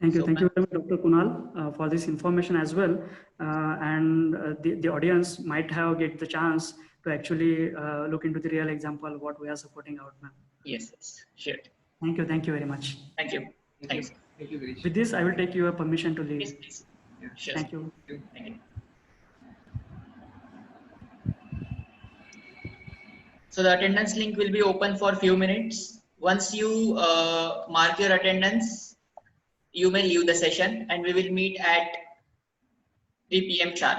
Thank you very much, Dr. Kunal, for this information as well. The audience might have get the chance to actually look into the real example what we are supporting out now. Yes, sure. Thank you very much. Thank you. Thanks. Thank you, Girish. With this, I will take your permission to leave. Yes, please. Yeah. Sure. Thank you. Thank you. So the attendance link will be open for a few minutes. Once you mark your attendance, you may leave the session and we will meet at 3 p.m. sharp.